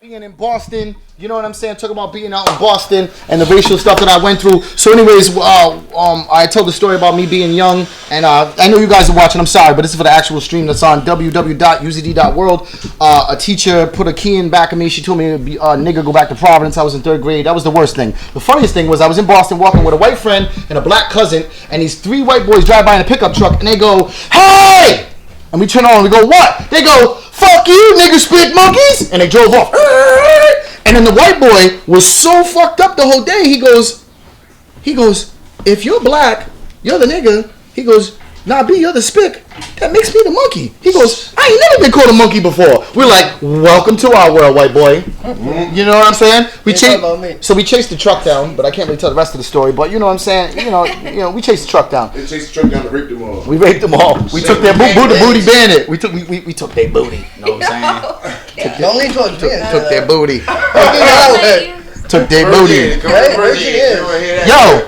being in Boston, you know what I'm saying? Talking about being out in Boston and the racial stuff that I went through. So anyways, I told the story about me being young, and I know you guys are watching, I'm sorry, but this is for the actual stream that's on www.uzd.world. A teacher put a key in back of me. She told me, nigga, go back to Providence. I was in 3rd grade. That was the worst thing. The funniest thing was I was in Boston walking with a white friend and a black cousin, and these 3 white boys drive by in a pickup truck, and they go, hey! And we turn on and we go, what? They go, fuck you, nigga, spit monkeys! And they drove off. And then the white boy was so fucked up the whole day. He goes, if you're black, you're the nigga. He goes, nah, B, you're the spick. That makes me the monkey. He goes, I ain't never been called a monkey before. We're like, welcome to our world, white boy. Mm-hmm. You know what I'm saying? We chased the truck down, but I can't really tell the rest of the story. But you know what I'm saying? You know, we chased the truck down. They chased the truck down and raped them all. We raped them all. We took their booty bandit. We took their booty. You know what I'm saying? Took their booty. Took their booty. Yo.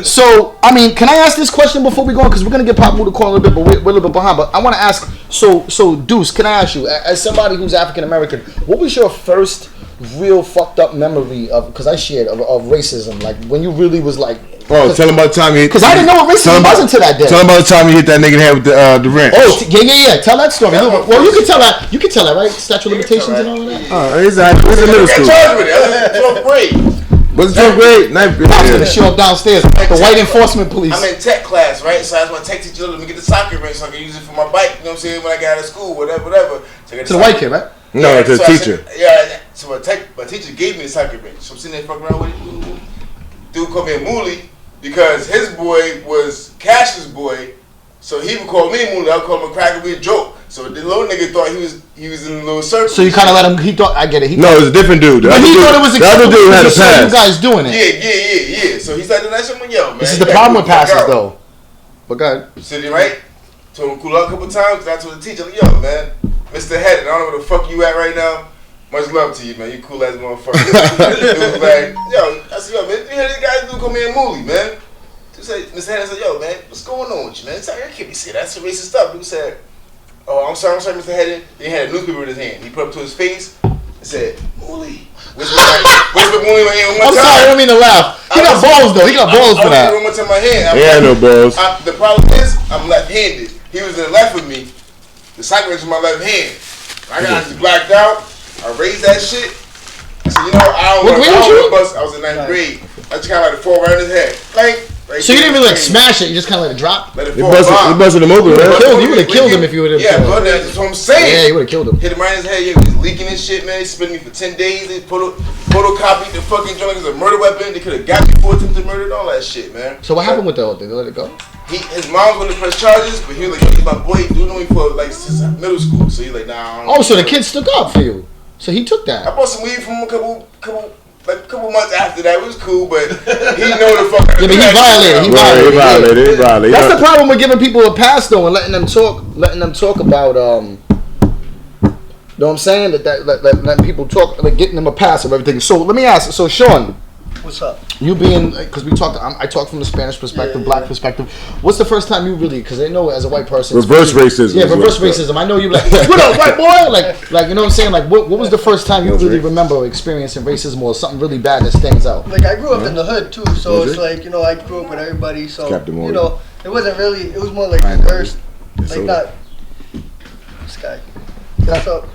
So, I mean, can I ask this question before we go on? Because we're going to get Pop Moo to call a little bit, but we're a little bit behind. But I want to ask, so Deuce, can I ask you, as somebody who's African-American, what was your first real fucked up memory of, because I shared, of racism? Like, when you really was like... Oh, tell him about the time you hit... Because I didn't know what racism was until that day. Tell him about the time you hit that nigga in the head with the wrench. Oh, yeah. Tell that story. Well, you can tell that. You can tell that, right? Statute of limitations and all of that? Oh, it's a middle school. I was in 12th grade. What's your grade? I was going to show up downstairs. The white enforcement police. I'm in tech class, right? So I was my tech teacher let me get the soccer wrench so I can use it for my bike. You know what I'm saying? When I got out of school, whatever. So to the white kid, right? No, to the teacher. So my teacher gave me the soccer wrench. So I'm sitting there fucking around with it. Dude called me a moolie because his boy was Cash's boy. So he would call me a moolie. I would call him a cracker. We a joke. So the little nigga thought he was in a little circle. So you kind of let him. He thought I get it. No, it was a different dude. But he thought it was the other dude had a pass. You guys doing it. Yeah. So he started doing that shit. Yo, man. This is the problem with passes, though. But go ahead. Sitting right. Told him cool out a couple times. I told the teacher, yo, man, Mr. Head, I don't know where the fuck you at right now. Much love to you, man. You cool ass motherfucker. Dude was like, yo, I said, yo, man, you hear this guy do call me a moolie, man. Dude said, Mr. Head, I said, yo, man, what's going on with you, man? I can't be saying that's some racist stuff. Dude said, oh, I'm sorry, Mr. Head. Then he had a newspaper in his hand. He put it up to his face and said, moolie. Whisper moolie in my ear one time. I'm sorry, I don't mean to laugh. He got balls, though. He got balls for that. I went to my hand. He had no balls. The problem is, I'm left-handed. He was in the left with me. The soccer wrench in my left hand. I got just blacked out. I raised that shit. I said, you know what? I don't want to bust. I was in 9th grade. I just kind of let it fall right in his head. So you didn't really smash it. You just kind of let it drop. Let it fall. It busted him open, right? You would have killed him if you would have. Yeah, but that's what I'm saying. Yeah, you would have killed him. Hit him right in his head. Yeah, he was leaking his shit, man. He spent me for 10 days. They photocopied the fucking joint as a murder weapon. They could have got me for attempted murder and all that shit, man. So what happened with the whole thing? They let it go? His mom was going to press charges, but he was like, he's my boy. He knew me for like since middle school. So he's like, nah. Oh, so the kid stuck up for you. So he took that. I bought some weed from him a couple months after that. It was cool, but he know the fuck. Yeah, but he violated. He violated. That's the problem with giving people a pass, though, and letting them talk about you know what I'm saying? Letting people talk, like getting them a pass of everything. So let me ask. So Sean, what's up? You being, because I talk from the Spanish perspective, black perspective. What's the first time you really? Because I know as a white person, reverse racism. Yeah, reverse racism. I know you like, what up, white boy? Like you know what I'm saying? Like, what was the first time you really remember experiencing racism or something really bad that stands out? Like I grew up in the hood too, so it's like I grew up with everybody, so it wasn't really. It was more like reverse, like not this guy. What's up?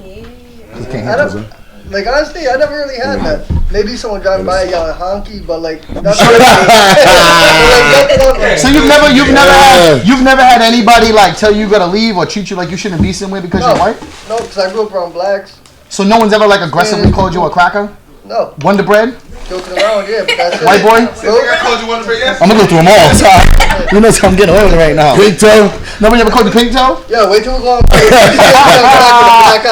Like honestly, I never really had that. Maybe someone driving by yelling honky, but like. So you've never had anybody like tell you gotta leave or treat you like you shouldn't be somewhere because you're white? No, because I grew up around blacks. So no one's ever like aggressively called you a cracker? No. Wonder Bread? Joking around, yeah, but that's white boy? I called you Wonder Bread yesterday. I'm gonna go through them all. Sorry. You know, so I'm getting oily right now. Pink toe? Nobody ever called you pink toe? Yeah, way too long.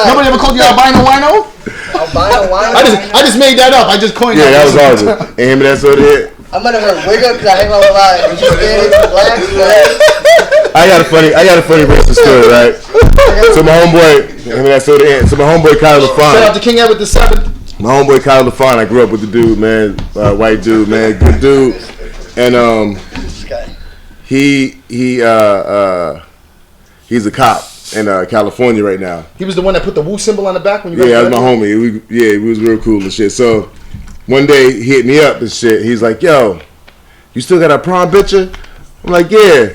Nobody ever called you albino wino? Albino wino? I just made that up. I just coined that. Yeah, that was awesome. And him that's what it is. I might have heard wigger because I hang out with a lot of Hispanics and blacks. I got a funny racist story, right? So my homeboy Kyle LaFon. Shout out to King Edward VII. My homeboy Kyle LaFon, I grew up with the dude, man, white dude, man, good dude, and he's a cop. California right now. He was the one that put the Woo symbol on the back when you. Yeah, that was my homie. He was real cool and shit. So one day he hit me up and shit. He's like, "Yo, you still got a prom picture?" I'm like, "Yeah."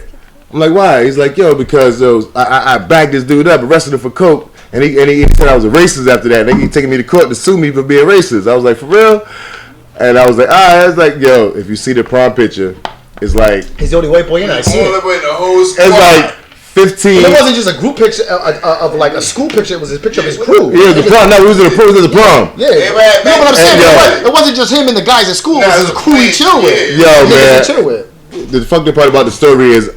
I'm like, "Why?" He's like, "Yo, because I backed this dude up, arrested him for coke, and he said I was a racist after that. And he taking me to court to sue me for being racist." I was like, "For real?" And I was like, I was like, "Yo, if you see the prom picture, it's like he's the only white boy in it. I see it. It's like 15. But it wasn't just a group picture of like a school picture. It was his picture of his crew. Yeah, the prom. No, it was the prom. Yeah. No, but I'm saying it wasn't just him and the guys at school. It was his crew he chill with. Yo, man. The fucked part about the story is,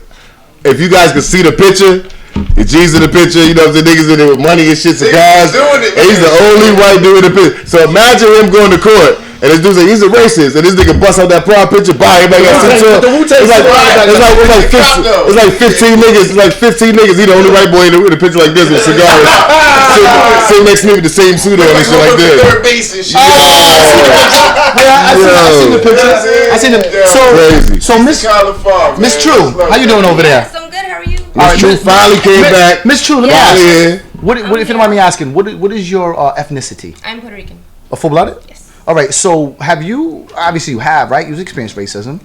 if you guys could see the picture. The G's in the picture, you know, the niggas in there with money and shit, cigars. And he's the only white dude in the picture. So imagine him going to court, and this dude's like, he's a racist, and this nigga busts out that prom picture, buy him, like, it's like 15 niggas. It's like 15 niggas. He the only white boy in the picture like this with cigars. Sitting next to me with the same suit on and shit like this. Third base and shit. I seen the pictures. I seen them. So Miss True, how you doing over there? I'm good. How are you? Miss True finally came back. Miss True, let me ask. What if you don't mind me asking, what is your ethnicity? I'm Puerto Rican. A full-blooded? Yes. All right. So have you? Obviously, you have, right? You've experienced racism,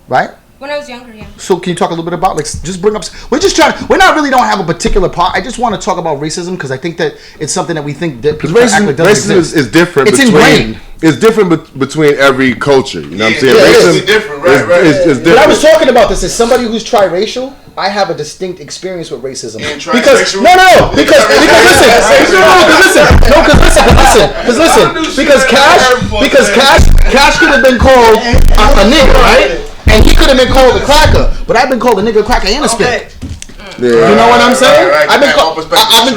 right? When I was younger, yeah. So can you talk a little bit about, like, just bring up? We're just trying. Don't have a particular part. I just want to talk about racism because I think that it's something that we think that people racism is different. It's ingrained. It's different between every culture. You know what I'm saying? Yeah, racism is different, right? It's different. But I was talking about this as somebody who's triracial. I have a distinct experience with racism because listen, Cash could have been called a nigger, right? And he could have been called a cracker, but I've been called a nigger, cracker, and a spit. Yeah. You know what I'm saying? Right. I've been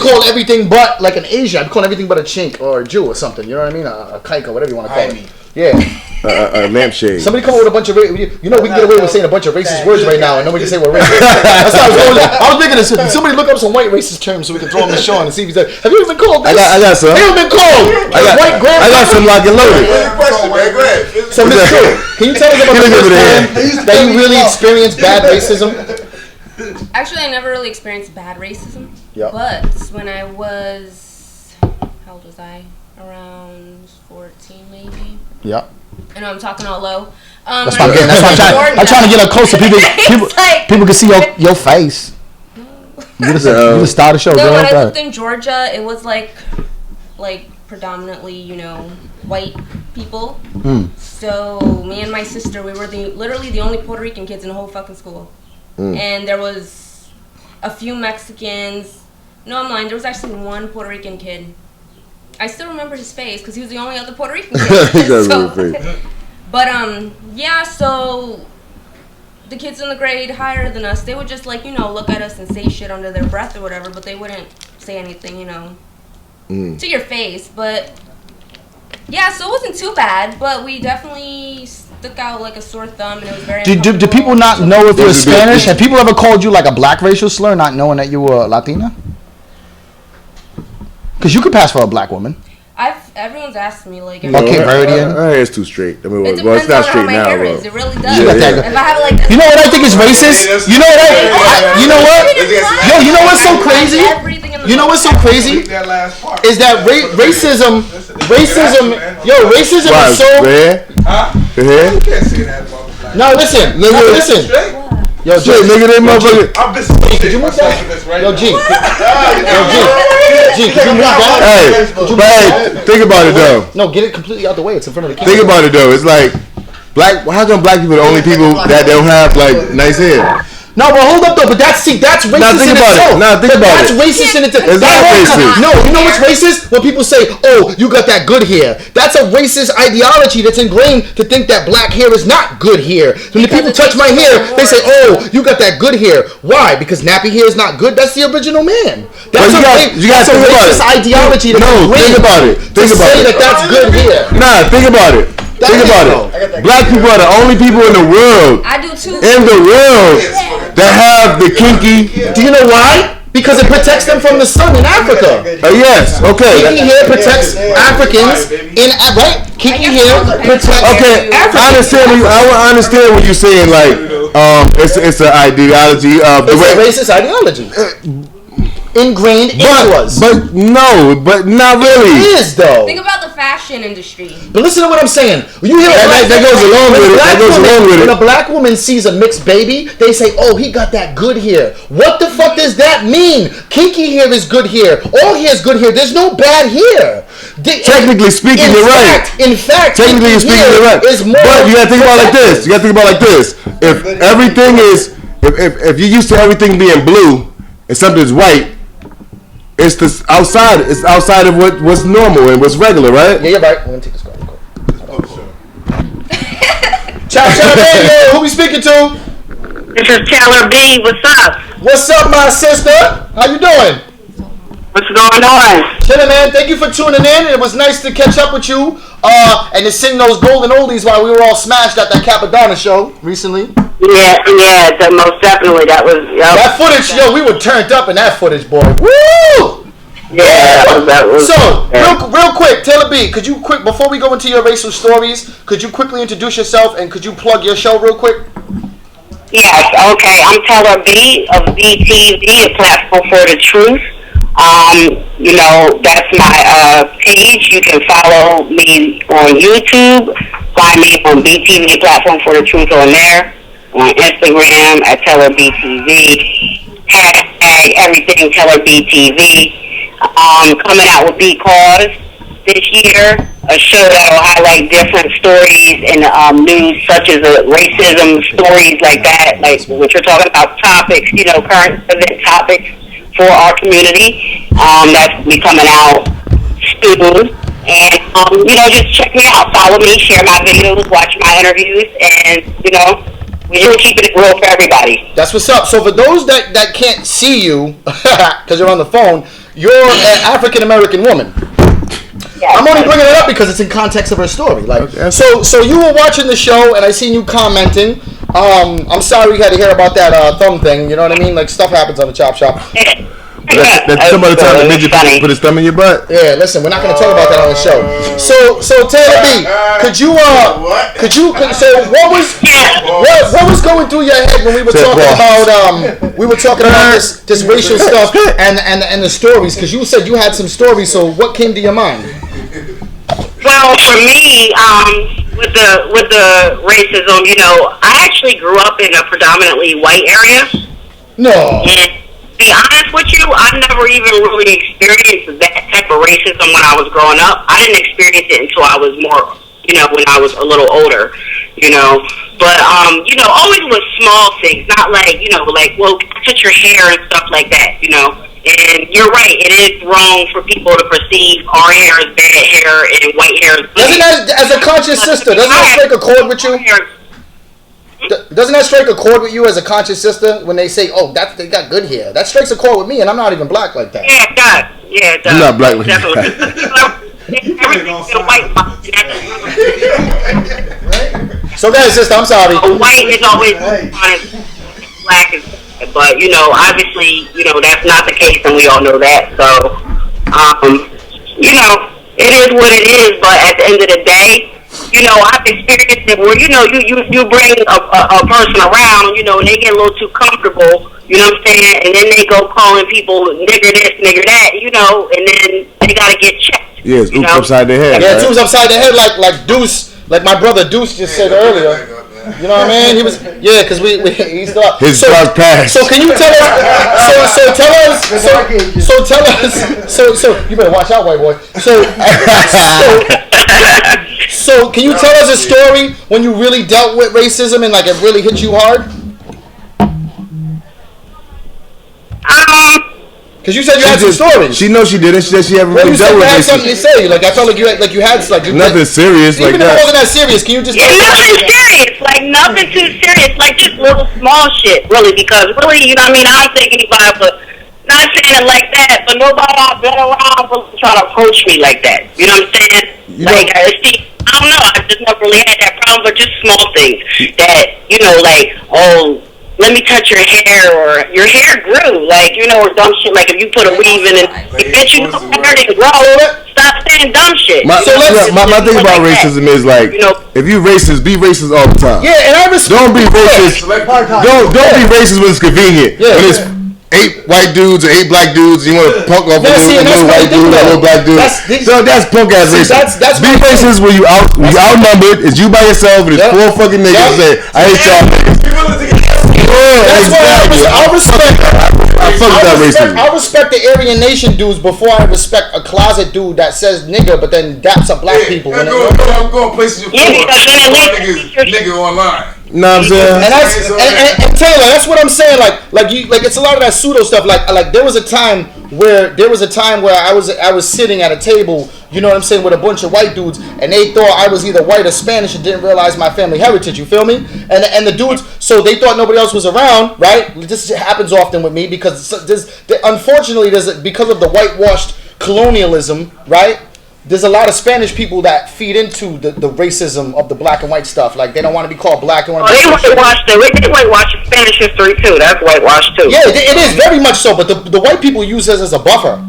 called everything but like an Asian. I've been called everything but a chink or a Jew or something. You know what I mean? A kaika, whatever you want to call it. Yeah. A lampshade. Somebody come up with a bunch of we can get away with saying a bunch of racist words right now and nobody can say we're racist. That's what I was thinking. Somebody look up some white racist terms so we can throw them to Sean and see if he's like, have you ever been called this? I got some. Have you ever been called? I got some lock and loaded. So Miss True, can you tell us about the first time that you really experienced bad racism? Actually, I never really experienced bad racism. Yeah. But when I was, how old was I? Around 14, maybe. Yeah. I know I'm talking all low. That's what I'm getting. That's what I'm trying to get up closer. People can see your face. You just start the show. No, when I lived in Georgia, it was like predominantly, white people. So me and my sister, we were literally the only Puerto Rican kids in the whole fucking school. And there was a few Mexicans. No, I'm lying. There was actually one Puerto Rican kid. I still remember his face because he was the only other Puerto Rican kid. Yeah, so the kids in the grade higher than us, they would just look at us and say shit under their breath or whatever, but they wouldn't say anything, to your face. But yeah, so it wasn't too bad, but we definitely stuck out like a sore thumb, and it was very Do people not know if you're Spanish? Have people ever called you like a black racial slur not knowing that you were Latina? Because you could pass for a black woman. Everyone's asked me like. Okay, Verdian. It's too straight. I mean, it depends it's not on straight how my now, hair bro. is. It really does. Yeah. If I have it like this, you know what I think is racist? You know what? Yo, you know what's so crazy? You know what's so crazy? Is that racism? Yo, racism is so. You can't say that about No, listen. Yo, G, nigga, they motherfucker. I'm just could you move that? Yo, G. G, could you move that? Hey, think about it though. No, get it completely out the way. It's in front of the camera. Think about it though. It's like how come black people are the only people that don't have like nice hair? No, but hold up though. But that's racist in itself. That's racist in itself. It's not racist. No, you know what's racist? When people say, "Oh, you got that good hair," that's a racist ideology that's ingrained to think that black hair is not good hair. When the people touch my hair, they say, "Oh, you got that good hair." Why? Because nappy hair is not good. That's the original man. That's a racist ideology. Think about it. Think about it. Say that that's good hair. Nah, think about it. Think about it. Black people are the only people in the world. I do too. In the world that have the kinky. Do you know why? Because it protects them from the sun in Africa. Yes. Okay. Kinky hair protects Africans right? Kinky hair protects. Okay. I understand what you're saying. Like, it's an ideology of the way. It's a racist ideology. ingrained into us. But not really. It is though. Think about the fashion industry. But listen to what I'm saying. You hear that goes along with it. That goes along with it. When a black woman sees a mixed baby, they say, "Oh, he got that good hair." What the fuck does that mean? Kinky hair is good hair. All hair is good hair. There's no bad hair. Technically speaking, you're right. In fact, technically speaking, you're right. But you gotta think about it like this. If everything is, if you're used to everything being blue and something's white, it's this outside. It's outside of what's normal and what's regular, right? Yeah, you're right. I'm gonna take this card. Chop, hey, yo, who we speaking to? This is Taylor B. What's up? What's up, my sister? How you doing? What's going on? Chillin', man. Thank you for tuning in. It was nice to catch up with you and to sing those golden oldies while we were all smashed at that Capadonna show recently. Yeah, most definitely. That was... Yep. That footage, yo, we were turned up in that footage, boy. Woo! Yeah, that was... So, real quick, Taylor B, could you before we go into your racial stories, could you quickly introduce yourself and could you plug your show real quick? Yes, okay. I'm Taylor B of BTV, a platform for the truth. That's my page. You can follow me on YouTube. Find me on BTV, platform for the truth on there. On Instagram at TellerBTV. Hashtag everything TellerBTV. Coming out with Because this year, a show that will highlight different stories in news such as racism, stories like that, like what you're talking about, topics, current event topics for our community. That's be coming out soon. And, just check me out, follow me, share my videos, watch my interviews, and, we're keeping it real for everybody. That's what's up. So for those that can't see you, because you're on the phone, you're an African-American woman. Yeah, I'm only bringing it up because it's in context of her story. Like, so you were watching the show, and I seen you commenting. I'm sorry you had to hear about that thumb thing. You know what I mean? Like, stuff happens on the Chop Shop. That's some of the time that made you put his thumb in your butt. Yeah, listen, we're not going to talk about that on the show. So Taylor B, so what was going through your head when we were talking about this racial stuff and the stories? Because you said you had some stories. So what came to your mind? Well, for me, with the racism, I actually grew up in a predominantly white area. No. And to be honest with you, I never even really experienced that type of racism when I was growing up. I didn't experience it until I was more, when I was a little older, But, always with small things, not like, well, touch your hair and stuff like that, And you're right, it is wrong for people to perceive our hair as bad hair and white hair as good. Doesn't that, as a conscious sister, doesn't that strike a chord with you? Doesn't that strike a chord with you as a conscious sister when they say, "Oh, they got good hair"? That strikes a chord with me, and I'm not even black like that. Yeah, it does. Yeah, it does. You're not black like that. Everything's in white. So, guys, sister, I'm sorry. White is always honest. Black is, but obviously, that's not the case, and we all know that. So, it is what it is. But at the end of the day, I've experienced it where, you bring a person around, and they get a little too comfortable, you know what I'm saying? And then they go calling people nigger this, nigger that, and then they got to get checked. Yes, oops upside their head. Yeah, right? oops upside their head like Deuce, like my brother Deuce just said earlier. You know what I mean? He was, because he's still his dark past. So can you tell us? Tell us. So you better watch out, white boy. So can you tell us a story when you really dealt with racism and like it really hit you hard? Because you said you had some stories. She knows she didn't. She said she haven't really dealt with racism. You had something to say. Like I felt like you had nothing serious like that. Even if it wasn't that serious, can you just? Yeah, nothing serious. Like nothing too serious. Like just little small shit, really. Because really, I don't think anybody, but not saying it like that. But nobody I've been around will try to approach me like that. You know what I'm saying? I don't know. I just never really had that problem. But just small things that let me touch your hair, or your hair grew, or dumb shit, like if you put a weave in it, bitch, you know hair didn't grow, stop saying dumb shit. My thing about racism is if you racist, be racist all the time. Yeah, and I respect. Don't be racist. Don't be racist when it's convenient. Yeah. 8 white dudes or 8 black dudes. You want to punk off a little white dude or a little black dude. So that's punk ass racism. Be racist when you outnumbered. It's you by yourself and it's 4 fucking niggas say, I hate y'all niggas. That's why I respect the Aryan Nation dudes before I respect a closet dude that says nigga but then daps up black people. I'm going places before nigga online. Know what I'm saying? And Taylor, that's what I'm saying. Like it's a lot of that pseudo stuff. Like there was a time where I was sitting at a table, you know what I'm saying, with a bunch of white dudes, and they thought I was either white or Spanish and didn't realize my family heritage. You feel me? And the dudes, so they thought nobody else was around, right? This happens often with me because unfortunately because of the whitewashed colonialism, right? There's a lot of Spanish people that feed into the racism of the black and white stuff. Like, they don't want to be called black. They whitewash Spanish history, too. That's whitewash, too. Yeah, it is very much so. But the white people use this as a buffer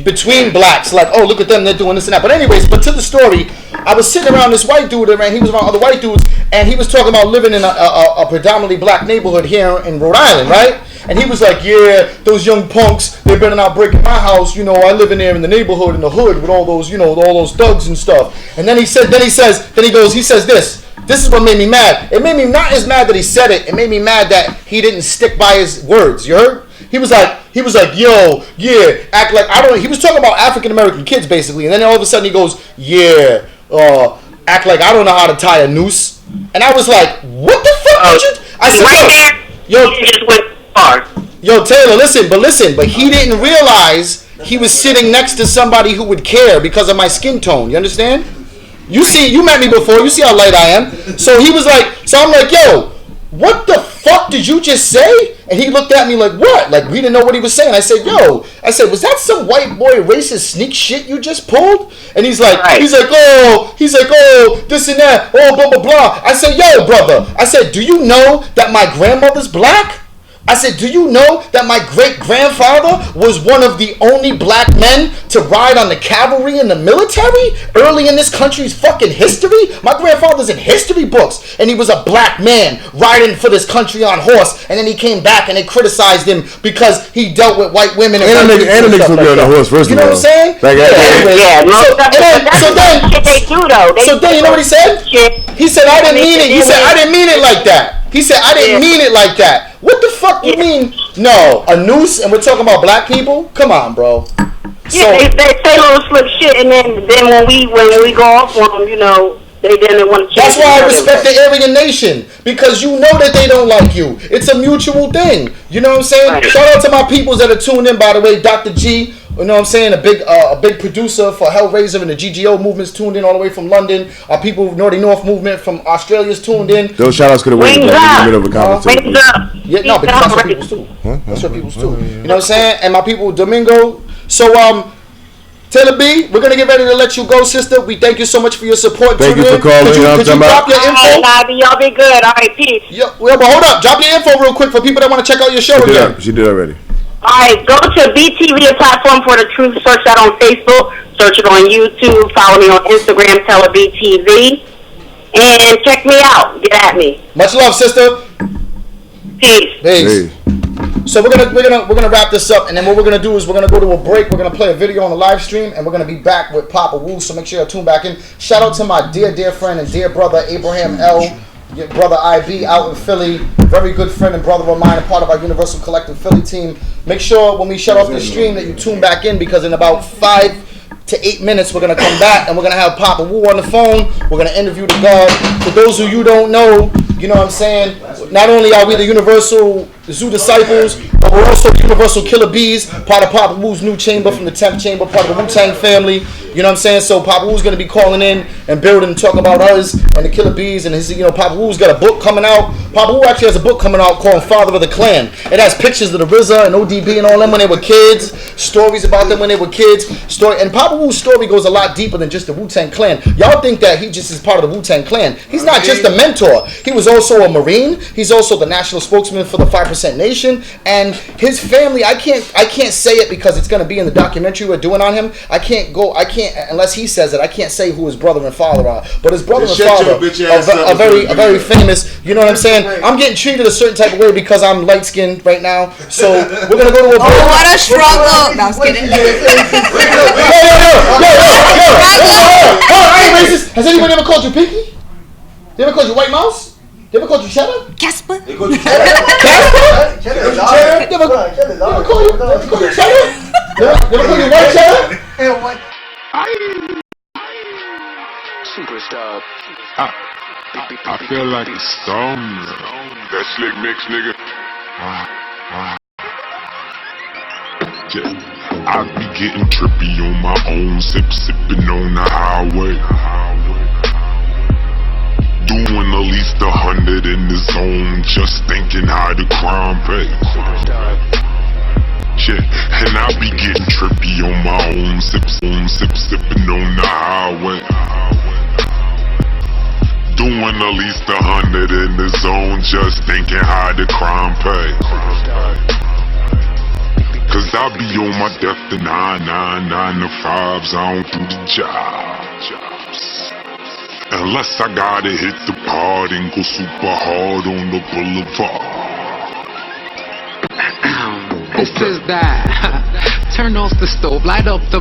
between blacks. Like, oh, look at them. They're doing this and that. But anyways, to the story, I was sitting around this white dude, and he was around other white dudes, and he was talking about living in a predominantly black neighborhood here in Rhode Island, right? And he was like, yeah, those young punks, they better not break in my house. You know, I live in there in the neighborhood, in the hood, with all those, you know, all those thugs and stuff. And then he says this. This is what made me mad. It made me not as mad that he said it. It made me mad that he didn't stick by his words. You heard? He was like, yo, yeah, act like I don't. He was talking about African American kids basically, and then all of a sudden he goes, yeah, act like I don't know how to tie a noose. And I was like, what the fuck did you? I said, yo, you just went far. Yo, Taylor, listen, but he didn't realize he was sitting next to somebody who would care because of my skin tone. You understand? You met me before. You see how light I am. So he was like, so I'm like, yo, what the fuck did you just say? And he looked at me like, what? Like, we didn't know what he was saying. I said, was that some white boy racist sneak shit you just pulled? And he's like, this and that, oh, blah, blah, blah. I said, yo, brother. I said, do you know that my grandmother's black? I said, do you know that my great-grandfather was one of the only black men to ride on the cavalry in the military early in this country's fucking history? My grandfather's in history books, and he was a black man riding for this country on horse, and then he came back and they criticized him because he dealt with white women and a nigga could be on the horse, first of all. You know what I'm saying? Like, So then, you know what he said? He said, I didn't mean it. He said, I didn't mean it like that. He said, I didn't mean it like that. What the fuck you mean? No, a noose, and we're talking about black people? Come on, bro. Yeah, they say little slip shit, and then when we go off on them, you know, they didn't want to change. That's why I respect the Aryan Nation, because you know that they don't like you. It's a mutual thing. You know what I'm saying? Right. Shout out to my peoples that are tuned in, by the way. Dr. G, you know what I'm saying? A big producer for Hellraiser and the GGO movement's tuned in all the way from London. Our people, Naughty North movement from Australia's tuned in. Those shout outs could have waited in the middle of a conversation. Yeah, no, because that's what people's too. Huh? That's what people's too. You know what I'm saying? And my people, Domingo. So, Taylor B, we're gonna get ready to let you go, sister. We thank you so much for your support. Thank you for calling. Could you drop your info? Y'all be good. All right, peace. But hold up. Drop your info real quick for people that want to check out your show again. She did already. All right, go to BTV Platform for the Truth. Search that on Facebook. Search it on YouTube. Follow me on Instagram, TellerBTV. And check me out. Get at me. Much love, sister. Peace. So we're gonna wrap this up, and then what we're gonna do is we're gonna go to a break. We're gonna play a video on the live stream, and we're gonna be back with Popa Wu. So make sure you tune back in. Shout out to my dear friend and dear brother Abraham L. Your brother IB out in Philly, very good friend and brother of mine, a part of our Universal Collective Philly team. Make sure when we shut off the stream that you tune back in, because in about 5 to 8 minutes we're gonna come back and we're gonna have Popa Wu on the phone. We're gonna interview the God. For those of you don't know, you know what I'm saying? Not only are we the Universal Zoo Disciples, but we're also the Universal Killer Bees, part of Popa Wu's new chamber from the 10th chamber, part of the Wu-Tang family. You know what I'm saying? So Popa Wu's going to be calling in and building and talking about us and the Killer Bees. And his, you know, Popa Wu's got a book coming out. Popa Wu actually has a book coming out called Father of the Clan. It has pictures of the RZA and ODB and all them when they were kids, stories about them when they were kids. And Popa Wu's story goes a lot deeper than just the Wu-Tang Clan. Y'all think that he just is part of the Wu-Tang Clan. He's not just a mentor. He was also a Marine. He's also the national spokesman for the 5% Nation. And his family, I can't say it because it's going to be in the documentary we're doing on him. I can't can't, unless he says it, I can't say who his brother and father are. But his brother and Shut father your bitch ass are up. very famous. You know what I'm saying? I'm getting treated a certain type of way because I'm light skinned right now. So we're gonna go to a break. Oh, what a struggle! No, I was kidding. Yo! I ain't racist. Has anybody ever called you Pinky? They ever called you White Mouse? They ever called you Cheddar? Casper? They called you Cheddar? Casper? Cheddar's They ever called you Cheddar? They ever called you White Cheddar? Superstar. I feel like a stone. That slick mix, nigga. Yeah. I be getting trippy on my own, sipping on the highway. Doing at least 100 in the zone, just thinking how the crime pay. Yeah, and I be getting trippy on my own, sipping on the highway. Doing at least 100 in the zone, just thinking how the crime pay. Cause I be on my death to 9 to 5s, I don't do the jobs. Unless I gotta hit the part and go super hard on the boulevard. This is that. Turn off the stove, light up the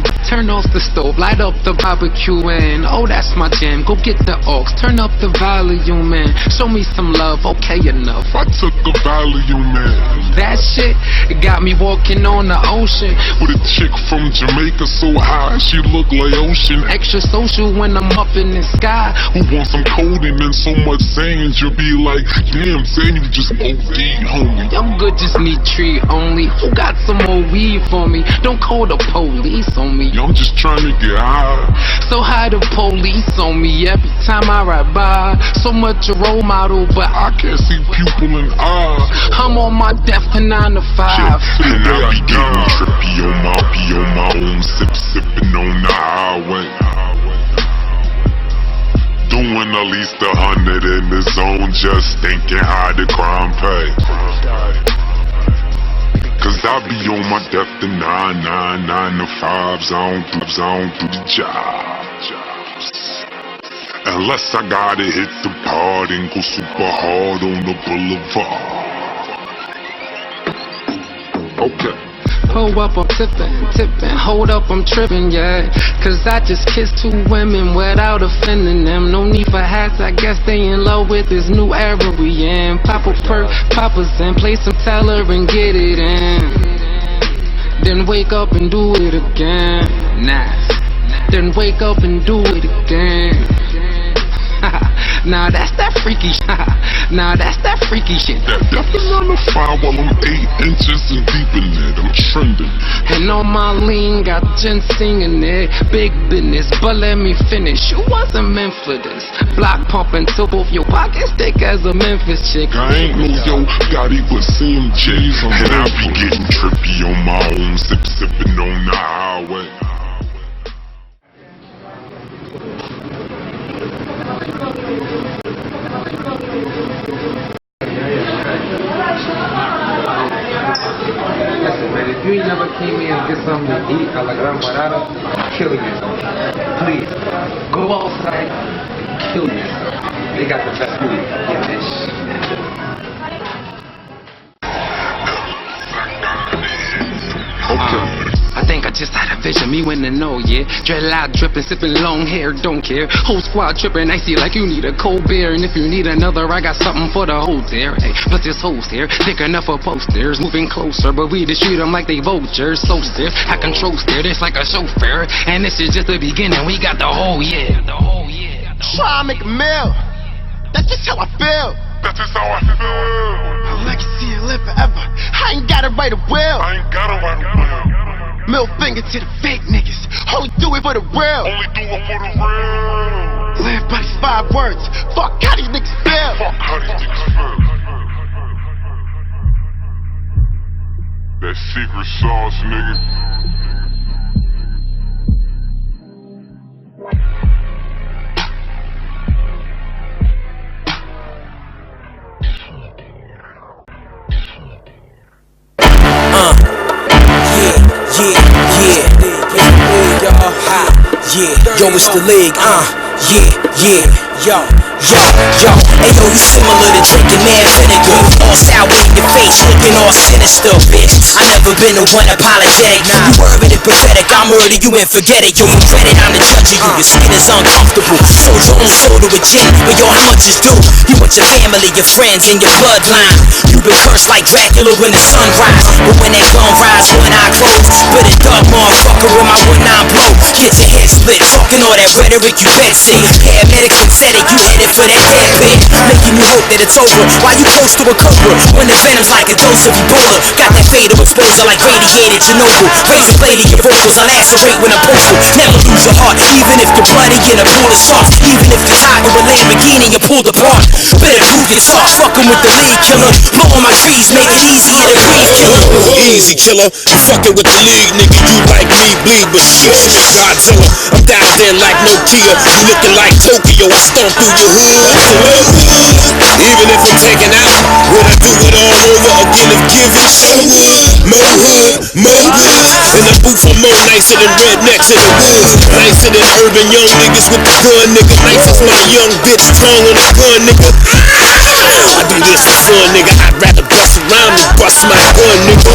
barbecue and oh that's my jam. Go get the aux, turn up the volume man. Show me some love, okay enough. I took a volume man. That shit got me walking on the ocean with a chick from Jamaica so high she look like ocean. Extra social when I'm up in the sky. Who wants some codeine and so much sand? You'll be like, damn, saying you just OD, homie. I'm good, just need tree only. Who got some more weed for me? Don't call the police on me. I'm just trying to get high. So high the police on me every time I ride by. So much a role model, but I can't see pupil in eye. I'm on my death to 9 to 5. Yeah, and I be getting trippy on my own, sipping on the highway. Doing at least 100 in the zone, just thinking how the crime pay. Cause I be on my death to 9 to 5s, I don't do the jobs. Unless I gotta hit the part and go super hard on the boulevard. Okay. Hold up, I'm tipping, hold up, I'm tripping, yeah. Cause I just kissed 2 women without offending them. No need for hats, I guess they in love with this new era we in. Pop a perk, pop a zen, play some teller and get it in. Then wake up and do it again. Then wake up and do it again. Nah, that's that freaky shit. Nah, that's that freaky shit. Nothing on the fire while I'm 8 inches and deep in it. I'm trending. And on my lean, got ginseng in it. Big business, but let me finish. You wasn't meant for this. Block pumping till both your pockets thick as a Memphis chick. I ain't no yo Gotti, but CMJs. And I be getting trippy on my own, sipping on the highway. Listen, man, if you ain't never came here and get something to eat a la gran parada, kill yourself. Please, go outside, kill yourself. They got the best food. Get this I think I just had a vision, me when to know, yeah. Dreadlock dripping, sipping long hair, don't care. Whole squad tripping, I see like you need a cold beer. And if you need another, I got something for the whole there. Hey, plus this host here, thick enough for posters. Moving closer, but we just treat them like they vultures. So stiff, I control steer, this like a chauffeur. And this is just the beginning, we got the whole year. Try to make a meal, that's just how I feel. That's just how I feel. Legacy and live forever, I ain't gotta write a will. I ain't gotta write a will. Middle finger to the fake niggas, only do it for the real. Only do it for the real. Live by these 5 words, fuck how these niggas feel. Fuck how these niggas feel. That secret sauce, nigga. Yeah, y'all. Yeah, yo, it's the league, yo. Ayo, you similar to drinking mad vinegar. All sour in your face, looking all sinister, bitch. I never been the one apologetic. You worried and pathetic, I murder you and forget it. Yo, you credit, I'm the judge of you. Your skin is uncomfortable. Sold your own soul to a gin, but yo, how much is due? You want your family, your friends, and your bloodline. You been cursed like Dracula when the sun rise. But when that gun rise, one eye closed. But a dark motherfucker with my 1-9 blow. Get your head split, talking all that rhetoric you bet see. Paramedics pathetic, you headed for that head pit. Making you hope that it's over while you close to a cobra. When the venom's like a dose of Ebola. Got that fatal exposure like radiated Chernobyl. Razor blade in your vocals, I lacerate when I'm postal. Never lose your heart, even if you're bloody in a pool of sharks. Even if you're tired with a Lamborghini, you're pulled apart. Better prove your talk, fucking with the lead killer. Blowing my trees, make it easier to breathe, killer. Easy, killer. You fucking with the league, nigga. You like me, bleed, but shit, Godzilla. I'm down there like Nokia. You looking like Tokyo. I stomp through your hood. Even if I'm taken out, would I do it all over again if given? So more hood, more good. In the booth, I'm more nicer than rednecks in the woods. Nicer than urban young niggas with the gun, nigga. Nice as my young bitch tongue on the gun, nigga. I do this for fun, nigga. I'd rather bust around than bust my gun, nigga.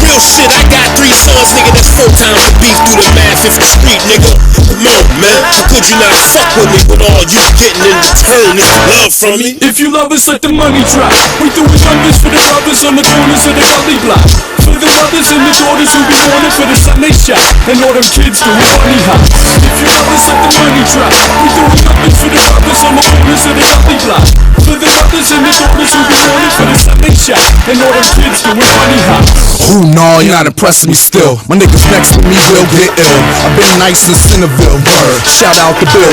Real shit, I got 3 sons, nigga. That's 4 times the beef through the Mad 50th Street, nigga. Come on, man. How could you not fuck with me when all you getting in return is love from me? If you love us, let the money drop. We doing numbers for the brothers on the corners of the gully block. For the mothers and the daughters who be mourning for the son they shot. And all them kids doing funny hop. If you love us, let the money drop. We doing numbers for the brothers on the corners of the gully block. For the mothers and the daughters who be mourning for the son they shot. And all them kids doing funny hop. Ooh, no, you're not impressing me still. My niggas next with me will get ill. I've been nice in Centerville, word. Shout out to Bill.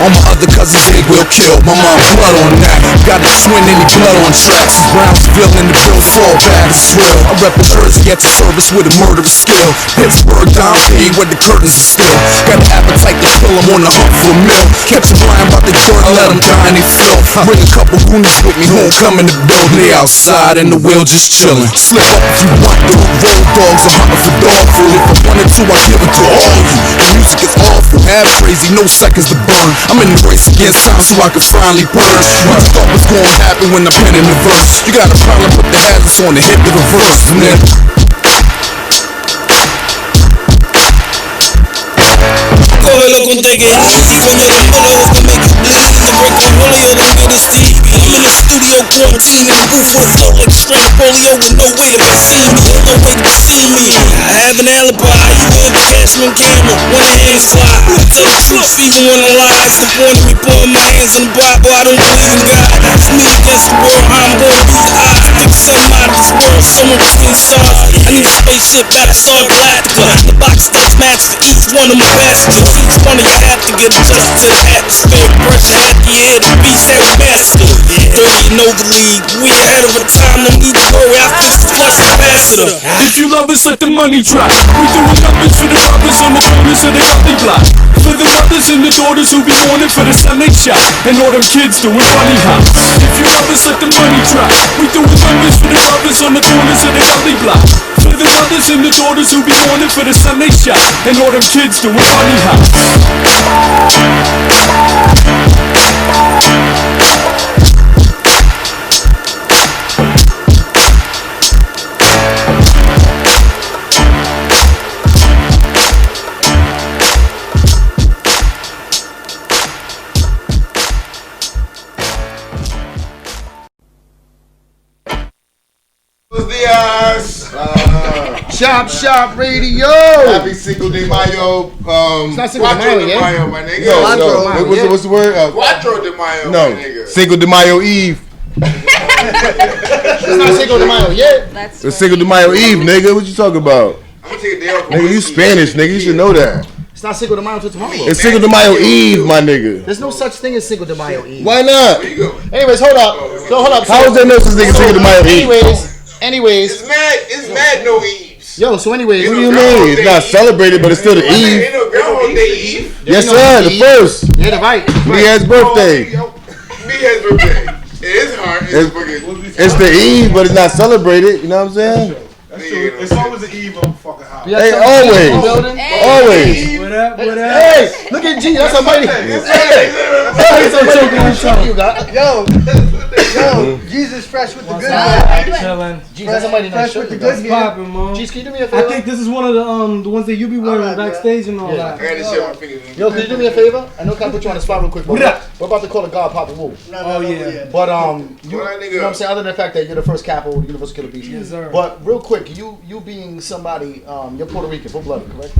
All my other cousins, they will kill. My mom blood on that. Got to swing any blood on tracks. Brownsville in the Bill fall back, it's real. I rep the Jersey at the service with a murderous skill. Pittsburgh down P where the curtains are still. Got an appetite to kill them on the hunt for a meal. Catch a blind about the Jordan, let them die in they filth. Bring a couple goonies with me, homecoming the building. They outside in the wheel just chilling. Slip up if you want to. Road dogs, I'm hunting for dog food. If I wanted to, I give it to all you. The music is awful, half crazy, no seconds to burn. I'm in the race against time so I can finally purge. What you thought was gonna happen when I'm penning the verse? You got a problem, put the hazards on the hit the reverse. And then Cógelo con take it easy. Coño, the bullets can make you bleed. The break the polio, then get it Stevie. I'm in the studio quarantine in the booth with a flow like straight polio with no way to see me. No way to see me. I have an alibi. You in the Cashman camera when the hands fly. I tell the truth even when I lie. It's the point of me putting my hands in the Bible. I don't believe in God. It's me against the world. I'm gonna be the odds. Pick something out of this world. Someone between stars. I need a spaceship out of Star Galactica. The box starts match for each one of my passengers. Each one of you have to get adjusted to the atmosphere. Pressure at the air, the beast that we master. 30 and over league, we ahead of a time. No need to worry, I fix the flush capacitor. If you love us, let the money drop. We doing numbers for the brothers on the corners of the gully block. For the mothers and the daughters who be mourning for the son they shot. And all them kids doing funny hop. If you love us, let the money drop. We doing numbers for the brothers on the corners of the gully block. For the mothers and the daughters who be mourning for the son they shot. And all them kids doing funny hop. Chopp Radio. Happy Cinco de Mayo. It's not Cinco de Mayo, de Mayo, my nigga. What's the word? Cuatro de Mayo, no, my nigga. Cinco de Mayo Eve. It's not Cinco de Mayo yet. It's Cinco de Mayo Eve, nigga. What you talking about? I'm gonna take a day off. Nigga, you Spanish, nigga. You should know that. It's not Cinco de Mayo till tomorrow. It's Cinco de Mayo Eve, my nigga. There's no such thing as Cinco de Mayo Eve. Why not? Anyways, hold up. So hold up. How is there no such thing as Cinco de Mayo Eve? Anyways. It's mad no Eves. Yo, so anyways. What do you mean? It's not celebrated, but it's still the Eve. Ain't no Groundhog Day Eve. Yes, sir. The first. Yeah, the right. Mia's birthday. Mia's birthday. It is hard. It's the Eve, but it's not celebrated. You know what I'm saying? That's true. It's always the eve of a fucking house. Hey, always. Always. What up? What up? Hey, look at G. That's somebody. Yo, Jesus fresh with the good Chilling. G, that's somebody fresh with the good Popping, man. G, can you do me a favor? I think this is one of the ones that you be wearing backstage and all that. I got this shit on my fingers. Yo, can you do me a favor? I know I put you on the spot real quick, but we're about to call the God Papa Wu. Oh yeah. But you know what I'm saying? Other than the fact that you're the first capo of the Universal Killer Beast. Yes, sir. But real quick, you being somebody, you're Puerto Rican, full-blooded, correct?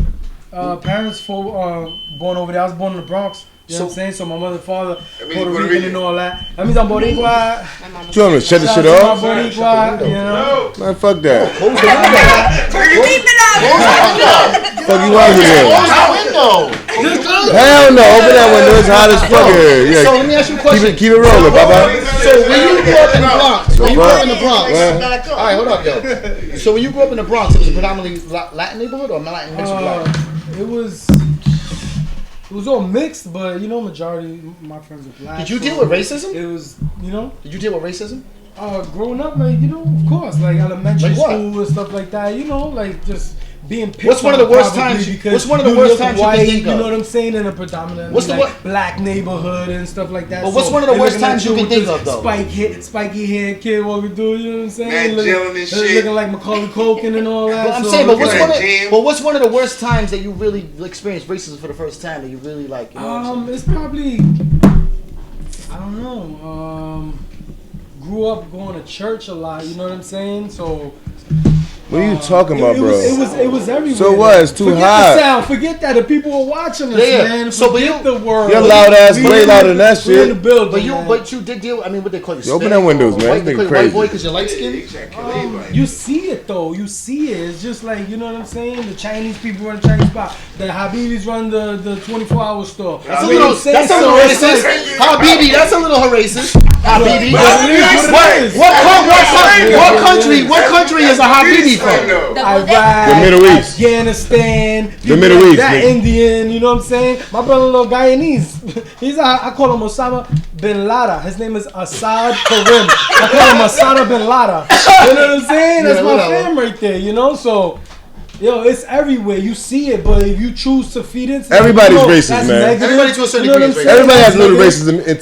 Parents born over there. I was born in the Bronx. You know what I'm saying? So my mother and father, Puerto Rican and all that. That means I'm Boricua. You want me to shut this shit off? Boricua, you know? Man, fuck that. Keep it Fuck you out here. Hell no, open that window. It's hot as fuck here. Yeah. So let me ask you a question. Keep it rolling, Papa. So when you grew up in the Bronx, all right, hold up, yo. So when you grew up in the Bronx, it was a predominantly Latin neighborhood or Latin mixed with black? It was all mixed, but you know, majority of my friends are black. Did you deal with racism? It was, you know. Did you deal with racism? Growing up, like, you know, of course, like elementary school and stuff like that. You know, like just being picked. What's one of the worst times? What's one of the worst times you can think of? You know what I'm saying? In a predominantly black neighborhood and stuff like that. But what's one of the worst times you can think of, though? Spiky hair kid, what we do? You know what I'm saying? Man, looking like Macaulay Culkin and all that. But I'm saying, what's one of the worst times that you really experienced racism for the first time that you really like? You know it's probably, I don't know. Grew up going to church a lot. You know what I'm saying? So. What are you talking about, bro? It was everywhere. So what? It's too hot. The sound. Forget that. The people were watching us, man. So forget the word. You're loud ass, way louder than that shit. In the building, but you did deal. I mean, what they call you? Open that windows, man. They call you white boy because you're light skinned. You see it though. You see it. It's just like, you know what I'm saying. The Chinese people run the Chinese spot. The Habibis run the 24-hour store. That's a little racist. Habibi. That's a little racist. Habibi. What country is a Habibi from? The Middle East. Afghanistan. The Middle East. That Indian, you know what I'm saying? My brother-in-law Guyanese. I call him Osama bin Laden. His name is Assad Karim. I call him Assad bin Laden. You know what I'm saying? That's my fam right there, you know? So, yo, it's everywhere. You see it, but if you choose to feed into everybody's racist, man. Negative. Everybody to a certain degree is racist. Everybody has a little racism in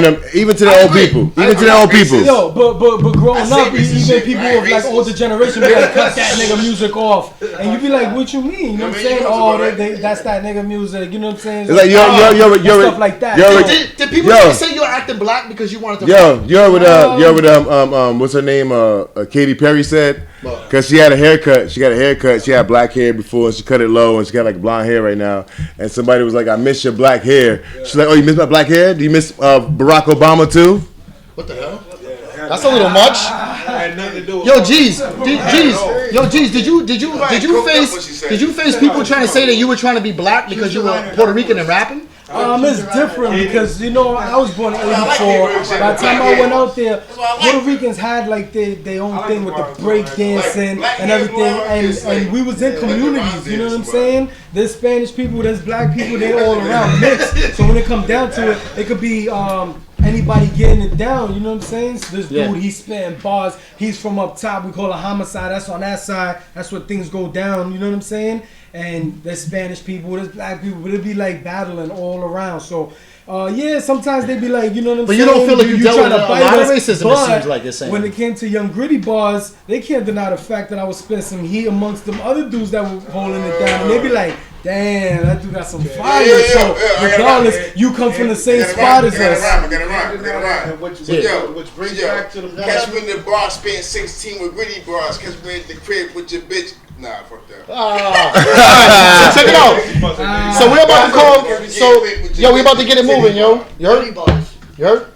them, even to their old people. Even to their old people. Yo, but growing up, even people of like older generation be like, cut that nigga music off. And you be like, what you mean? You know what I'm saying? Oh, that's that nigga music. You know what I'm saying? It's like, you're stuff like that. Did people say you were acting black because you wanted to? You heard what what's her name? Katy Perry said? Because she had a haircut. She got a haircut. She had black hair before, and she cut it low, and she got like blonde hair right now. And somebody was like, "I miss your black hair." She's like, "Oh, you miss my black hair? Do you miss Barack Obama too?" What the hell? That's a little much. Yo, G's. Did you face people trying to say that you were trying to be black because you were Puerto Rican and rapping? It's different because, you know, I was born in 84. By the time I went out there, Puerto Ricans had like their own thing with the break dancing and everything, and we was in communities, you know what I'm saying? There's Spanish people, there's black people, they all around mixed. So when it comes down to it, it could be anybody getting it down, you know what I'm saying? So this dude, he's spitting bars, he's from up top, we call it homicide, that's on that side, that's where things go down, you know what I'm saying? And there's Spanish people, there's black people, but it'd be like battling all around. So, sometimes they'd be like, you know what I'm saying? But you don't feel like you dealt with a lot of racism, it seems like you're saying. When it came to Young Gritty bars, they can't deny the fact that I was spitting some heat amongst them other dudes that were holding it down. And they'd be like, damn, that dude got some fire. So, regardless, you come from the same spot as us. I got it right. Which brings back to the point. Catch me in the bar, spitting 16 with Gritty bars. Catch me at the crib with your bitch. Nah, fuck that. So check it out. So we're about to call. We about to get it moving, yo. You heard? You heard?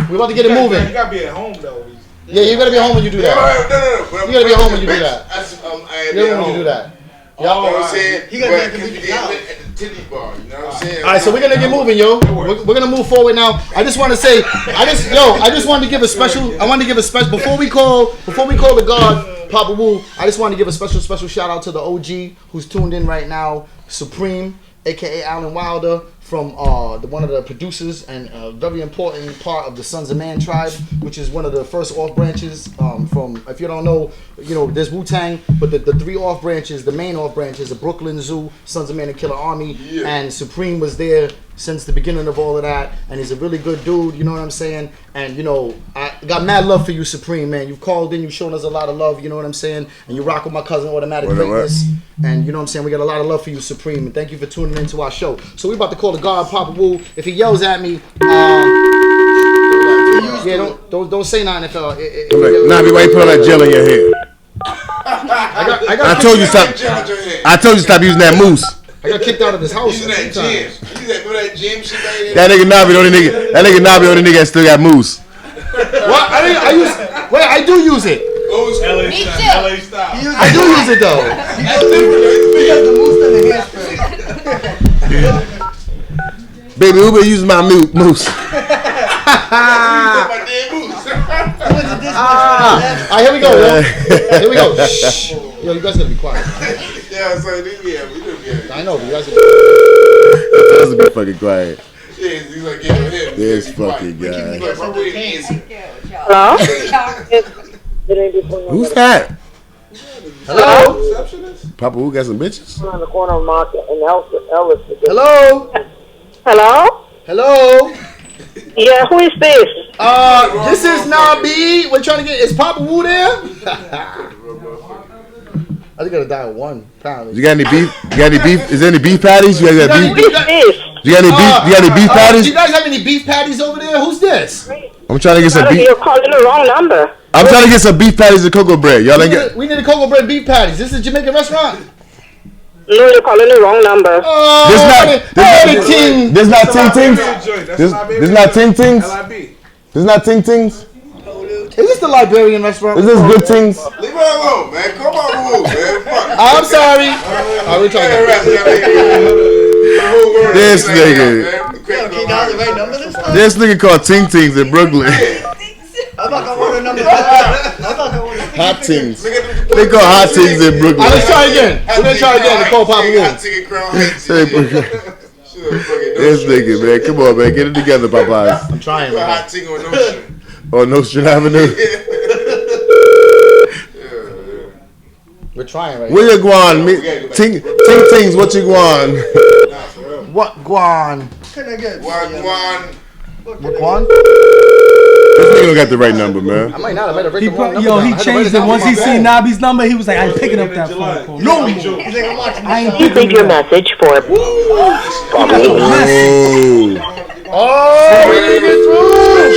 We about to get it moving. You gotta be at home though. Yeah, you gotta be at home when you do that. No. You gotta be at home when you do that. You gotta when you do that. You know what I'm saying? He got that lit at the titty bar. You know what I'm saying? All right, so we're gonna get moving, yo. We're gonna move forward now. I just want to say, I just wanted to give a special. Before we call the God Papa Wu. I just wanted to give a special shout out to the OG who's tuned in right now, Supreme, aka Alan Wilder, from one of the producers and a very important part of the Sons of Man tribe, which is one of the first off branches from, if you don't know, there's Wu-Tang, but the three off branches, the main off branches, the Brooklyn Zoo, Sons of Man and Killer Army, and Supreme was there since the beginning of all of that, and he's a really good dude, you know what I'm saying? And I got mad love for you, Supreme, man. You've called in, you've shown us a lot of love, you know what I'm saying? And you rock with my cousin Automatic Greatness. And you know what I'm saying? We got a lot of love for you, Supreme, and thank you for tuning into our show. So we about to call the guard, Papa Wu. If he yells at me, don't say nothing if Nabi, why you put all that gel in your hair? I told you stop. I told you stop using that mousse. I got kicked out of his house. Remember that gym shit back there? That nigga Nabi, the only nigga that still got mousse. What? I do use it. Me too. I do use it though. Baby, who been using my mousse? Here we go, yo. Here we go. Shh. Yo, you guys gotta be quiet. Yeah, so we do be. I know, but you guys gotta be fucking quiet. Yeah, he's like, yeah, him. This fucking guy. Hello? Who's that? Hello? Papa, who got some bitches? On the corner of Market and Ellis. Hello? Hello? Hello? Yeah, who is this? This is Nabi. We're trying to get. Is Papa Wu there? I think I gotta dial one. Apparently. You got any beef? You got any beef? Is there any beef patties? You guys got beef? Who is this? You got any beef? You got any beef patties? Do you guys have any beef patties over there? Who's this? I'm trying to get some beef. You're calling the wrong number. I'm trying to get some beef patties and cocoa bread. Y'all ain't get. We need a cocoa bread beef patties. This is a Jamaican restaurant. No, you're calling the wrong number. There's not ting tings. There's not ting tings. There's not ting tings. Is this the Liberian restaurant? Is this good things? Leave her alone, man. Come on, man. I'm sorry. We're talking This nigga. This nigga called Ting Tings in Brooklyn. Hot Tings. They call Hot Tings in Brooklyn. Let's try again. We're gonna try again to call Papa Wu. This nigga, man. Come on, man. Get it together, Popeyes. I'm trying, man. Hot ting on Nostrand. On Nostrand Avenue. We're trying right Where you going? Ting Tings, what you going? What guan? What guan? This nigga don't got the right number, man. I might not. I might have written the wrong number. He changed it. Once he seen Nabi's number, he was like, I ain't picking up that phone call. No more. I ain't Please leave your message for.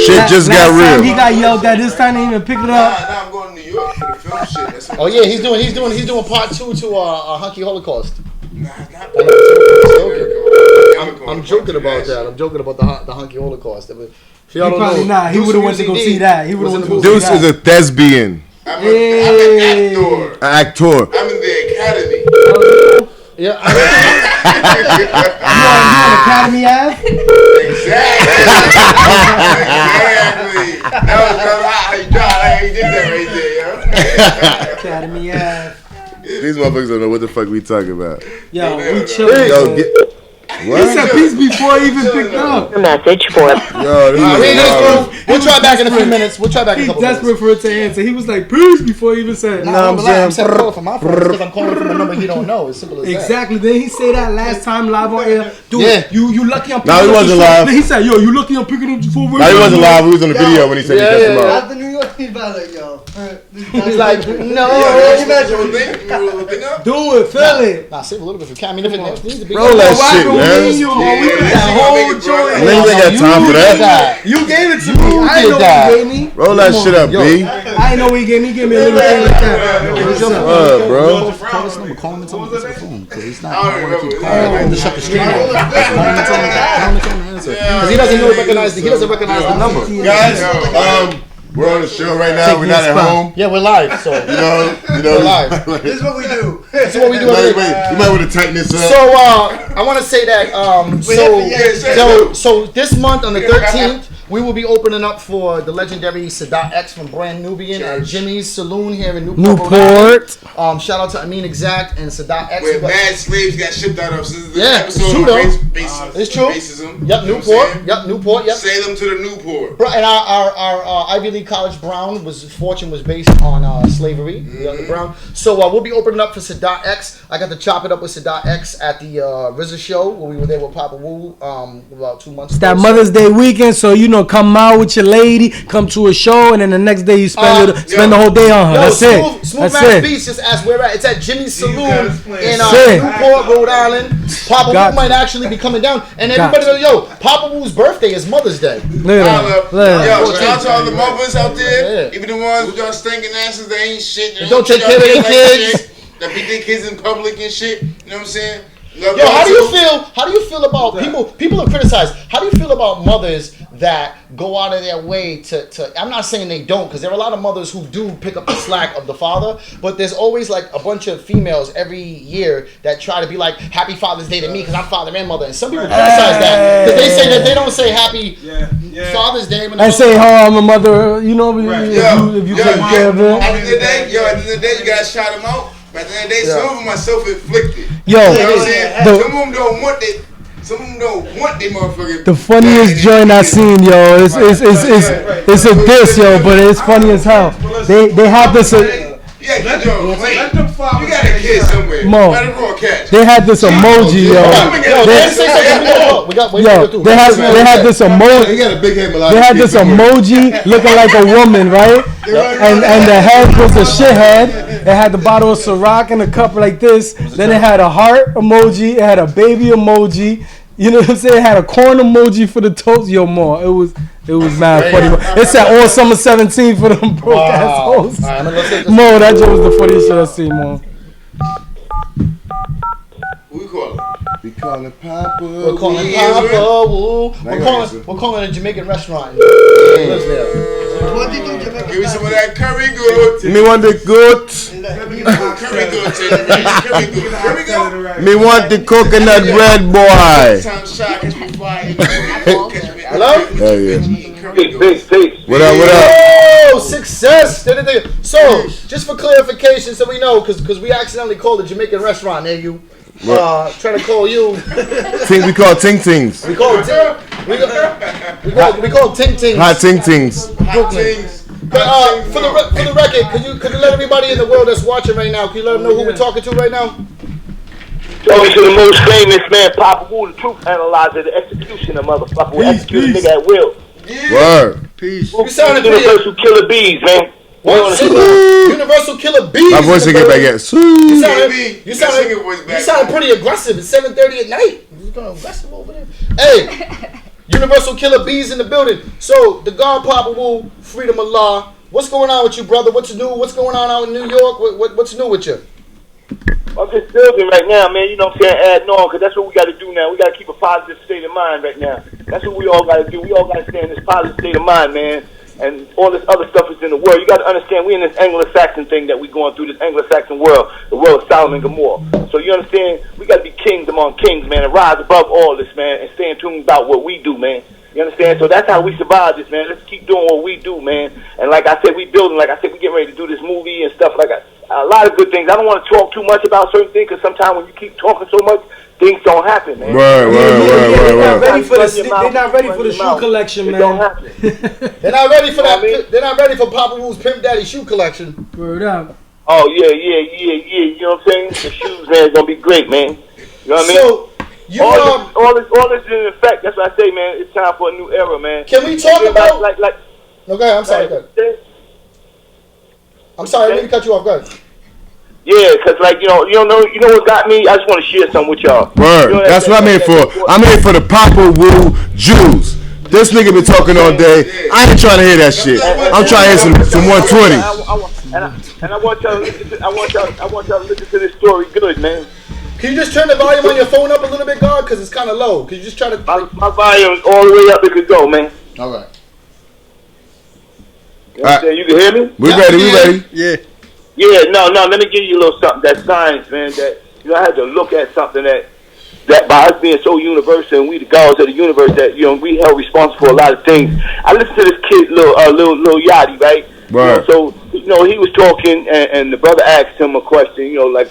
Shit just got real. He got yelled at. This time he didn't even pick it up. Nah, I'm going to New York for the film shit. Oh yeah, he's doing part 2 to Hunky Holocaust. I'm joking about that. I'm joking about the Hunky Holocaust. He probably not. He would have went to go see that. He would have went to go see Deuce that. is a thespian. I'm an actor. I'm in the academy. Yeah. You on Academy Ave? Exactly. That was how you did that right there, yo. Academy Ave. These motherfuckers don't know what the fuck we talking about. Yo, we chilling. Yo, what? He said peace before he even picked up. Message for. Yo, we'll try back in a few minutes. We'll try back in a couple minutes. He's desperate for it to answer. He was like, peace before he even said it. I'm saying call from my phone because I'm calling from a number he don't know. It's simple as that. Exactly. Then he said that last time live on air. Dude, you lucky I'm picking up. No, he wasn't live. Then he said, yo, you lucky I'm picking up for. No, he wasn't live. He was on the video when he said he cussed him out. After New York, he's like, yo. He's like, no. Do it, feel it. Nah, save a little bit for Cam. I mean, if it needs to be. Roll that shit, man. That whole joint. Niggas ain't got time for that. You gave it to me. I didn't know what he gave me. Roll that shit up, B. I didn't know what he gave me. He gave me a little thing like that. What's up, bro? Call this number. Call him and tell him to answer the phone. Because he's not. I want to keep calling him to shut the stream off. Call him and tell him to answer. Because he doesn't recognize the number. Guys, we're on the show right now. We're not at home. Yeah, we're live. So we're live. This is what we do. This is what we do. You might want to tighten this up. So I want to say that. So this month on the 13th, we will be opening up for the legendary Sadat X from Brand Nubian at Jimmy's Saloon here in Newport. Shout out to Amin Exact and Sadat X. Where mad slaves got shipped out of since the it's episode true, of it's true. Racism. Yep, Newport. Yep, Newport. Yep. Salem to the Newport. Bro, and our Ivy League College Brown fortune was based on slavery. The Brown. So we'll be opening up for Sadat X. I got to chop it up with Sadat X at the RZA show where we were there with Papa Wu about 2 months ago. That Mother's Day weekend, so come out with your lady, come to a show, and then the next day you spend the whole day on her. That's it. Smooth Max Beats just asked where at. It's at Jimmy's Saloon in Newport, Rhode Island. Papa Wu might actually be coming down, and everybody knows, Papa Wu's birthday is Mother's Day. Shout out to all the mothers out there, even the ones with y'all stinking asses that ain't shit. They don't take care of their kids. That beat their kids in public and shit. You know what I'm saying? How do you feel about people are criticized? How do you feel about mothers that go out of their way to I'm not saying they don't, because there are a lot of mothers who do pick up the slack of the father, but there's always like a bunch of females every year that try to be like, Happy Father's Day to me because I'm father and mother, and some people criticize that because they say that they don't say Happy Father's Day when I say, I'm a mother, if you take care of it. At the end of the day, you gotta shout them out. But at the end of the day, some of them are self-inflicted. Yo, you know what I'm saying? Some of them don't want they. Some of them don't want they motherfucker. The funniest joint I seen, yo, it's a diss, yo, but it's funny as hell. They have this. Let them follow. You got a kid somewhere. Let him go catch. They had this emoji, yo. They had this emoji. He got a big head. They had this emoji looking like a woman, right? And the head was a shithead. It had the bottle of Ciroc in a cup like this. Then it had a heart emoji. It had a baby emoji. You know what I'm saying? It had a corn emoji for the toast. Yo, more. It was mad funny. It said all summer 17 for them broke ass hoes. Mo, that joke was the funniest shit I seen, Mo. Who we call it? We call it Papa. We're calling Papa Wu. We're calling it a Jamaican restaurant. Lives there. Give me some of that curry goat. Me want the goat. Curry goat. Me want the coconut bread, boy. Hello? Oh yeah. What up? Oh, success. So, just for clarification, so we know, because we accidentally called a Jamaican restaurant near you. Trying to call you. We call Ting Tings. We call Ting Tings. Hot Ting Tings. But for the record, could you let everybody in the world that's watching right now, can you let them know who we're talking to right now? Talking to the most famous man, Papa Wu, the truth analyzer, the executioner, motherfucker. We execute a nigga at will. Word. Peace. You sounded Universal Killer Bees, man. Universal Killer Bees. My voice will get back at. You sounded pretty aggressive. It's 7:30 at night. You going aggressive over there? Hey, Universal Killer Bees in the building. So the God Papa Wu, Freedom Allah. What's going on with you, brother? What's new? What's going on out in New York? What's new with you? I'm just building right now, man. You know what I'm saying? Adding on, because that's what we got to do now. We got to keep a positive state of mind right now. That's what we all got to do. We all got to stay in this positive state of mind, man. And all this other stuff is in the world. You got to understand, we in this Anglo-Saxon thing that we going through, this Anglo-Saxon world, the world of Solomon and Gomorrah. So you understand, we got to be kings among kings, man, and rise above all this, man, and stay in tune about what we do, man. You understand? So that's how we survive this, man. Let's keep doing what we do, man. And like I said, we building. Like I said, we getting ready to do this movie and stuff like that. A lot of good things. I don't want to talk too much about certain things because sometimes when you keep talking so much, things don't happen, man. They're not ready for the shoe collection, man. They're not ready for that. They're not ready for Papa Wu's Pimp Daddy shoe collection. Word up. Oh yeah. You know what I'm saying? The shoes, man, is gonna be great, man. You know what I mean? All this is in effect. That's what I say, man. It's time for a new era, man. Can we talk about like? Okay, I'm sorry. I'm sorry, I didn't cut you off. Go ahead. Yeah, cause like you know what got me. I just want to share something with y'all. Word. You know, that's what I'm here for. I'm here for the Papa Wu Jews. This nigga been talking all day. I ain't trying to hear that shit. I'm trying to hear some 120. And I want y'all to listen to this story good, man. Can you just turn the volume on your phone up a little bit, God? Because it's kind of low. Can you just try to... My volume is all the way up it could go, man. All right. You know what I'm saying? You can hear me? We ready. Yeah. Yeah, no, let me give you a little something. That's science, man. That, I had to look at something that that by us being so universal and we the gods of the universe, that we held responsible for a lot of things. I listened to this kid, Lil Yachty, right? Right. So he was talking, and the brother asked him a question. Like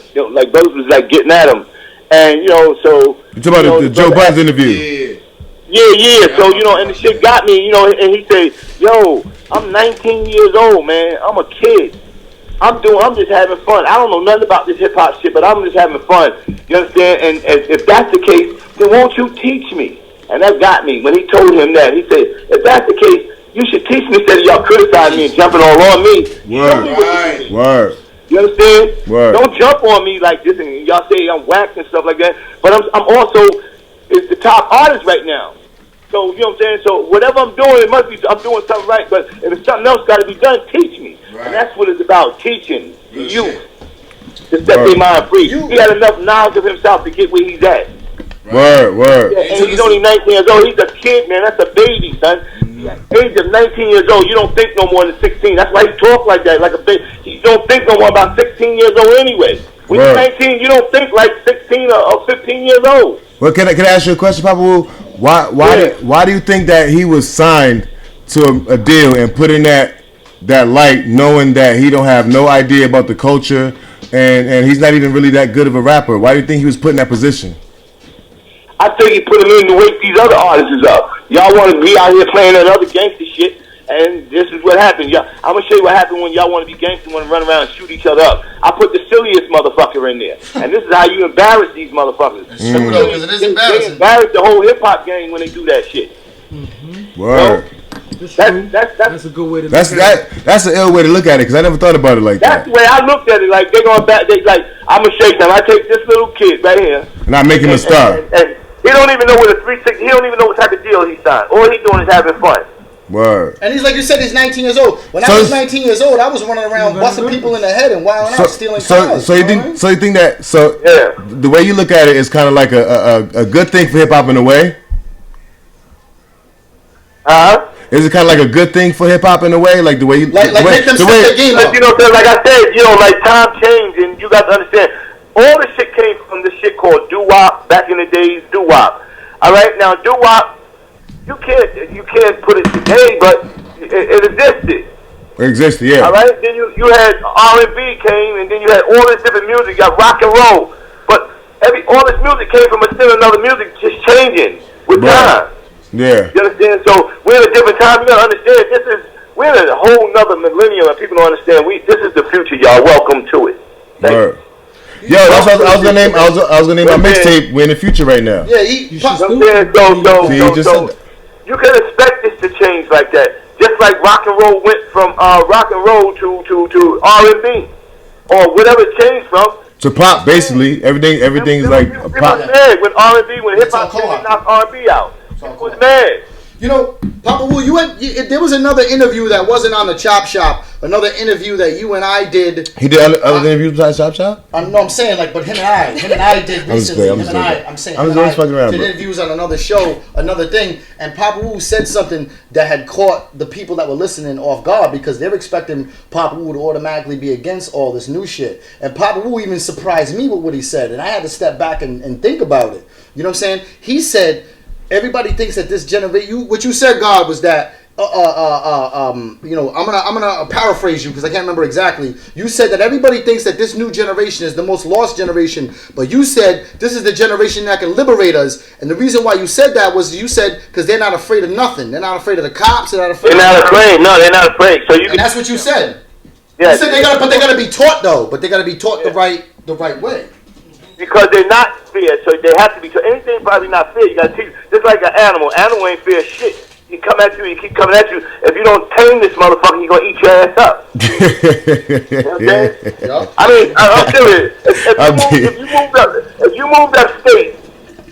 brothers was like getting at him, and so you talking about the Joe Budden's interview? Yeah. So and the shit got me, and he said, "Yo, I'm 19 years old, man. I'm a kid. I'm just having fun. I don't know nothing about this hip hop shit, but I'm just having fun. You understand? And if that's the case, then won't you teach me?" And that got me when he told him that. He said, "If that's the case, you should teach me instead of y'all criticizing me and jumping all on me." Word. You understand? Word. Don't jump on me like this and y'all say I'm whacked and stuff like that. But I'm also is the top artist right now. So, you know what I'm saying? So, whatever I'm doing, it must be I'm doing something right. But if it's something else got to be done, teach me. Right. And that's what it's about, teaching the youth to set their mind free. He had enough knowledge of himself to get where he's at. Word. Yeah, and he's only 19 years old. He's a kid, man. That's a baby, son. Age of 19 years old, you don't think no more than 16. That's why he talk like that, like a baby. You don't think no more about 16 years old anyway. When you're 19, you don't think like 16 or 15 years old. Well, can I ask you a question, Papa Wu? Why do you think that he was signed to a deal and put in that light, knowing that he don't have no idea about the culture and he's not even really that good of a rapper? Why do you think he was put in that position? I think he put him in to wake these other artists up. Y'all want to be out here playing that other gangster shit, and this is what happened. I'm going to show you what happened when y'all want to be gangster, want to run around and shoot each other up. I put the silliest motherfucker in there, and this is how you embarrass these motherfuckers. It's true, though, because it is embarrassing. They embarrass the whole hip-hop gang when they do that shit. Word. That's a good way to look at it. That's an ill way to look at it, because I never thought about it like that. That's the way I looked at it. Like, they're going back, I'm going to shake them. I take this little kid right here. And I make him a star. And he don't even know what a 360. He don't even know what type of deal he signed. All he doing is having fun. Word. And he's like you said, he's 19 years old. When I was 19 years old, I was running around busting people in the head and wilding out, stealing cars. So you think that the way you look at it is kind of like a good thing for hip hop in a way? Is it kind of like a good thing for hip hop in a way, like the way you make them step their game up? Like I said, like time changed, and you got to understand. All this shit came from this shit called doo-wop back in the days. Doo-wop. All right, now doo-wop, you can't put it today, but it existed. It existed, yeah. All right, then you had R&B came, and then you had all this different music. You got rock and roll, but all this music came from still another music, just changing with time. Yeah. You understand? So we're in a different time. You gotta understand. We're in a whole nother millennium, and people don't understand. This is the future, y'all. Welcome to it. Thank you. Yo, that's what I was gonna name. I was gonna name my mixtape. We're in the future right now. Yeah, you can expect this to change like that. Just like rock and roll went from rock and roll to R&B or whatever it changed from. To pop, basically. Everything's like a pop. It was mad when R&B, when hip hop knocked R&B out. It was mad. You know, Papa Wu, there was another interview that wasn't on the Chop Shop. Another interview that you and I did. He did other interviews besides Chop Shop? No, I'm saying but him and I did recently. I'm saying did interviews on another show, another thing. And Papa Wu said something that had caught the people that were listening off guard because they're expecting Papa Wu to automatically be against all this new shit. And Papa Wu even surprised me with what he said, and I had to step back and think about it. You know what I'm saying? He said. Everybody thinks that this generation. What you said, God, was that. I'm gonna paraphrase you because I can't remember exactly. You said that everybody thinks that this new generation is the most lost generation, but you said this is the generation that can liberate us. And the reason why you said that was you said because they're not afraid of nothing. They're not afraid of the cops. They're not afraid. They're not afraid. No, they're not afraid. So that's what you said. Yeah. You said they gotta be taught though. But they gotta be taught the right way. Because they're not fair, so they have to be. So anything probably not fair, you gotta teach. Just like an animal. Animal ain't fair shit. He come at you, he keep coming at you. If you don't tame this motherfucker, he gonna eat your ass up. You know what I'm saying? I mean, I'm serious. If you moved upstate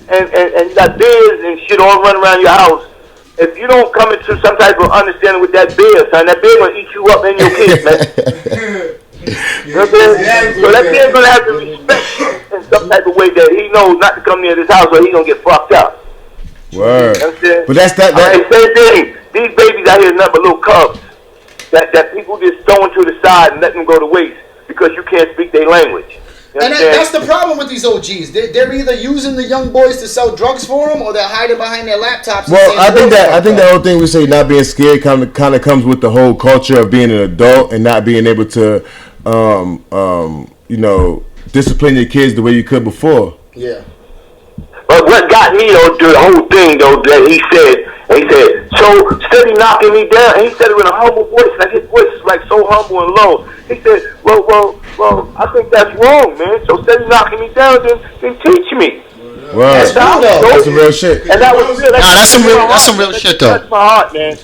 and you got bears and shit all running around your house, if you don't come into some type of understanding with that bear, son, that bear gonna eat you up and your kids, man. You know what I'm saying? So that bear's gonna have to respect in some type of way that he knows not to come near this house or he gonna get fucked up. Word. You know what I'm saying? But that's that. Same thing. These babies out here are nothing but little cubs that people just throw into the side and let them go to waste because you can't speak their language. You And that's the problem with these OGs. They're either using the young boys to sell drugs for them, or they're hiding behind their laptops. Well, I think that whole thing we say not being scared kind of comes with the whole culture of being an adult and not being able to, discipline your kids the way you could before. Yeah. But what got me though, the whole thing though, that he said, so steady knocking me down, and he said it in a humble voice, like his voice is like so humble and low. He said, well, I think that's wrong, man. So steady knocking me down, then teach me. Wow, that's some real shit. And that was real. That's some real shit though. That's my heart, man.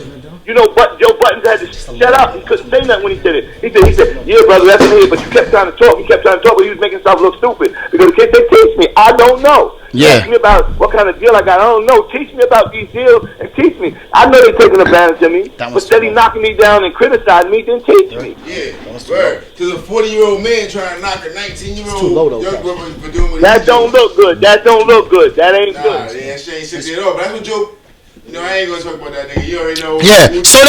You know, Joe Buttons had to shut up. He couldn't say nothing when he said it. He said, yeah, brother, that's me. But you kept trying to talk. But he was making himself look stupid. Because the kid said, teach me. I don't know. Yeah. Teach me about what kind of deal I got. I don't know. Teach me about these deals and teach me. I know they're taking advantage of me. But steady knocking me down and criticizing me, then teach me. Yeah. Word. To the 40-year-old man trying to knock a 19-year-old young woman for doing what That don't look good. That don't look good. That ain't good. Nah, that shit ain't sexy at all. But that's what Joe... I ain't gonna talk about that nigga. You already know. Yeah. So we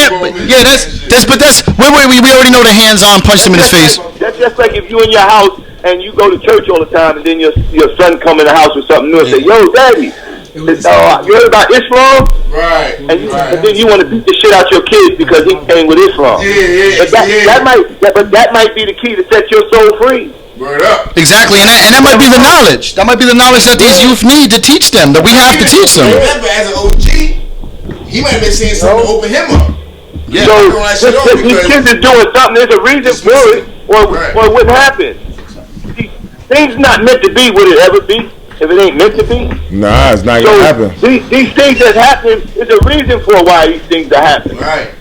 already know the hands-on punched him in his face. That's just like if you in your house and you go to church all the time, and then your son come in the house with something new and say, "Yo, daddy, you heard about Islam?" Right. And then you want to beat the shit out your kids because he came with Islam. Yeah. But that might be the key to set your soul free. Word up. Exactly, and that might be the knowledge. That might be the knowledge that these youth need to teach them. That we have to teach them. Remember, as an OG. He might have been saying something to open him up. Yeah. So these kids is doing something. There's a reason for it, or it wouldn't happen. Things not meant to be. Would it ever be? If it ain't meant to be? Nah, it's not gonna happen. These things that's happening is a reason for why these things are happening. Right.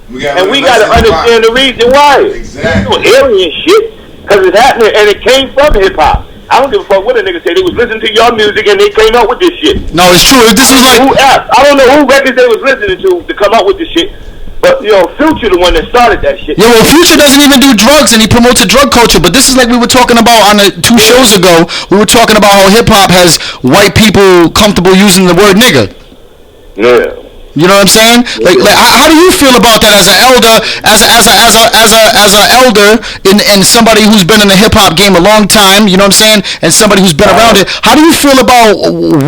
We got to understand the reason why. Exactly. It's no alien shit, because it's happening, and it came from hip hop. I don't give a fuck what a nigga say. They was listening to your music and they came out with this shit. No, it's true. This is like I don't know who records they was listening to come out with this shit. But Future the one that started that shit. Yeah, well, Future doesn't even do drugs and he promotes a drug culture. But this is like we were talking about on the 2 shows ago. We were talking about how hip hop has white people comfortable using the word nigga. Yeah. You know what I'm saying? Like how do you feel about that as an elder, as an elder in somebody who's been in the hip hop game a long time? You know what I'm saying? And somebody who's been around it. How do you feel about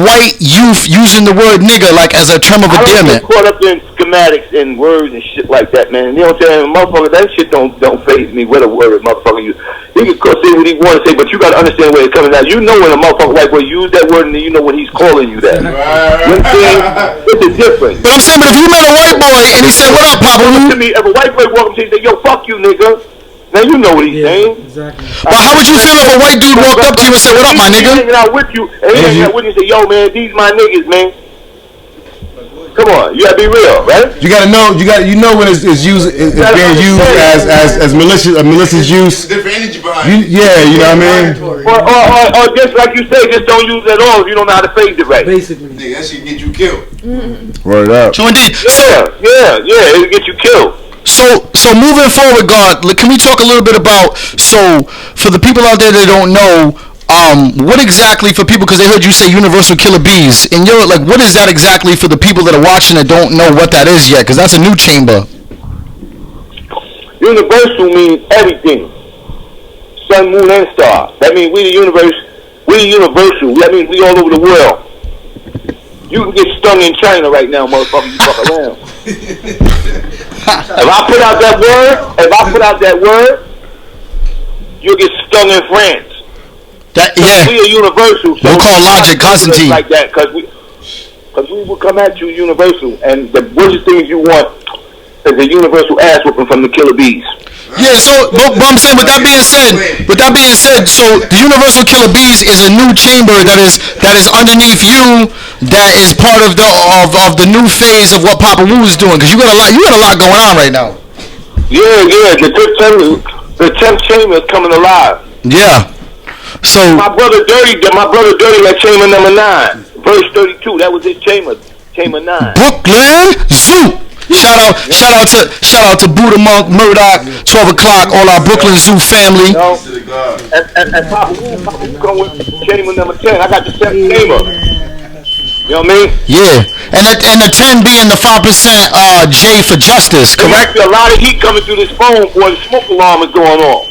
white youth using the word nigga like as a term of endearment? I don't get caught up in schematics and words and shit like that, man. You know what I'm saying? Motherfucker, that shit don't faze me. What a word, motherfucker. He can say what he want to say, but you got to understand where it's coming out. You know when a motherfucker white boy use that word, and then you know when he's calling you that. You know what I'm saying? It's a difference. But I'm saying, but if you met a white boy and he said, "What up, Papa?" To me, if a white boy walk up to you and say, "Yo, fuck you, nigga," now you know what he's saying. Exactly. But how would you feel if a white dude walked up to you and said, "What up, my nigga?" Hanging out with you, and he hanging out with you and say, "Yo, man, these my niggas, man." Come on, you gotta be real, right? You gotta know. You know when it's being used as malicious use. Different energy behind it. You know what I mean. Or just like you say, just don't use it at all if you don't know how to phrase it right. Basically, nigga, that shit get you killed. Word up. So indeed. Yeah, it'll get you killed. So moving forward, God, can we talk a little bit about for the people out there that don't know. What exactly for people, because they heard you say Universal Killer Bees, and you're like, what is that exactly for the people that are watching that don't know what that is yet? Because that's a new chamber. Universal means everything. Sun, moon, and star. That means we the universe. We the universal. That means we all over the world. You can get stung in China right now, motherfucker. You fuck around. If I put out that word, you'll get stung in France. We are universal. So we'll call Logic Constantine like that because we will come at you universal, and the worst things you want is a universal ass whooping from the Killer Bees. Yeah, so but I'm saying with that being said, so the Universal Killer Bees is a new chamber that is underneath you, that is part of the new phase of what Papa Wu is doing, because you got a lot going on right now. Yeah, the 10th chamber is coming alive. Yeah. So my brother Dirty got chamber number 9, verse 32. That was his chamber 9. Brooklyn Zoo. Shout out to Buddha Monk, Murdoch, 12 o'clock, all our Brooklyn Zoo family. And Papa Wu come with chamber number 10. I got the 10th chamber. You know what I mean? Yeah, and the 10 being the 5% J for justice, correct? There might be a lot of heat coming through this phone before the smoke alarm is going off.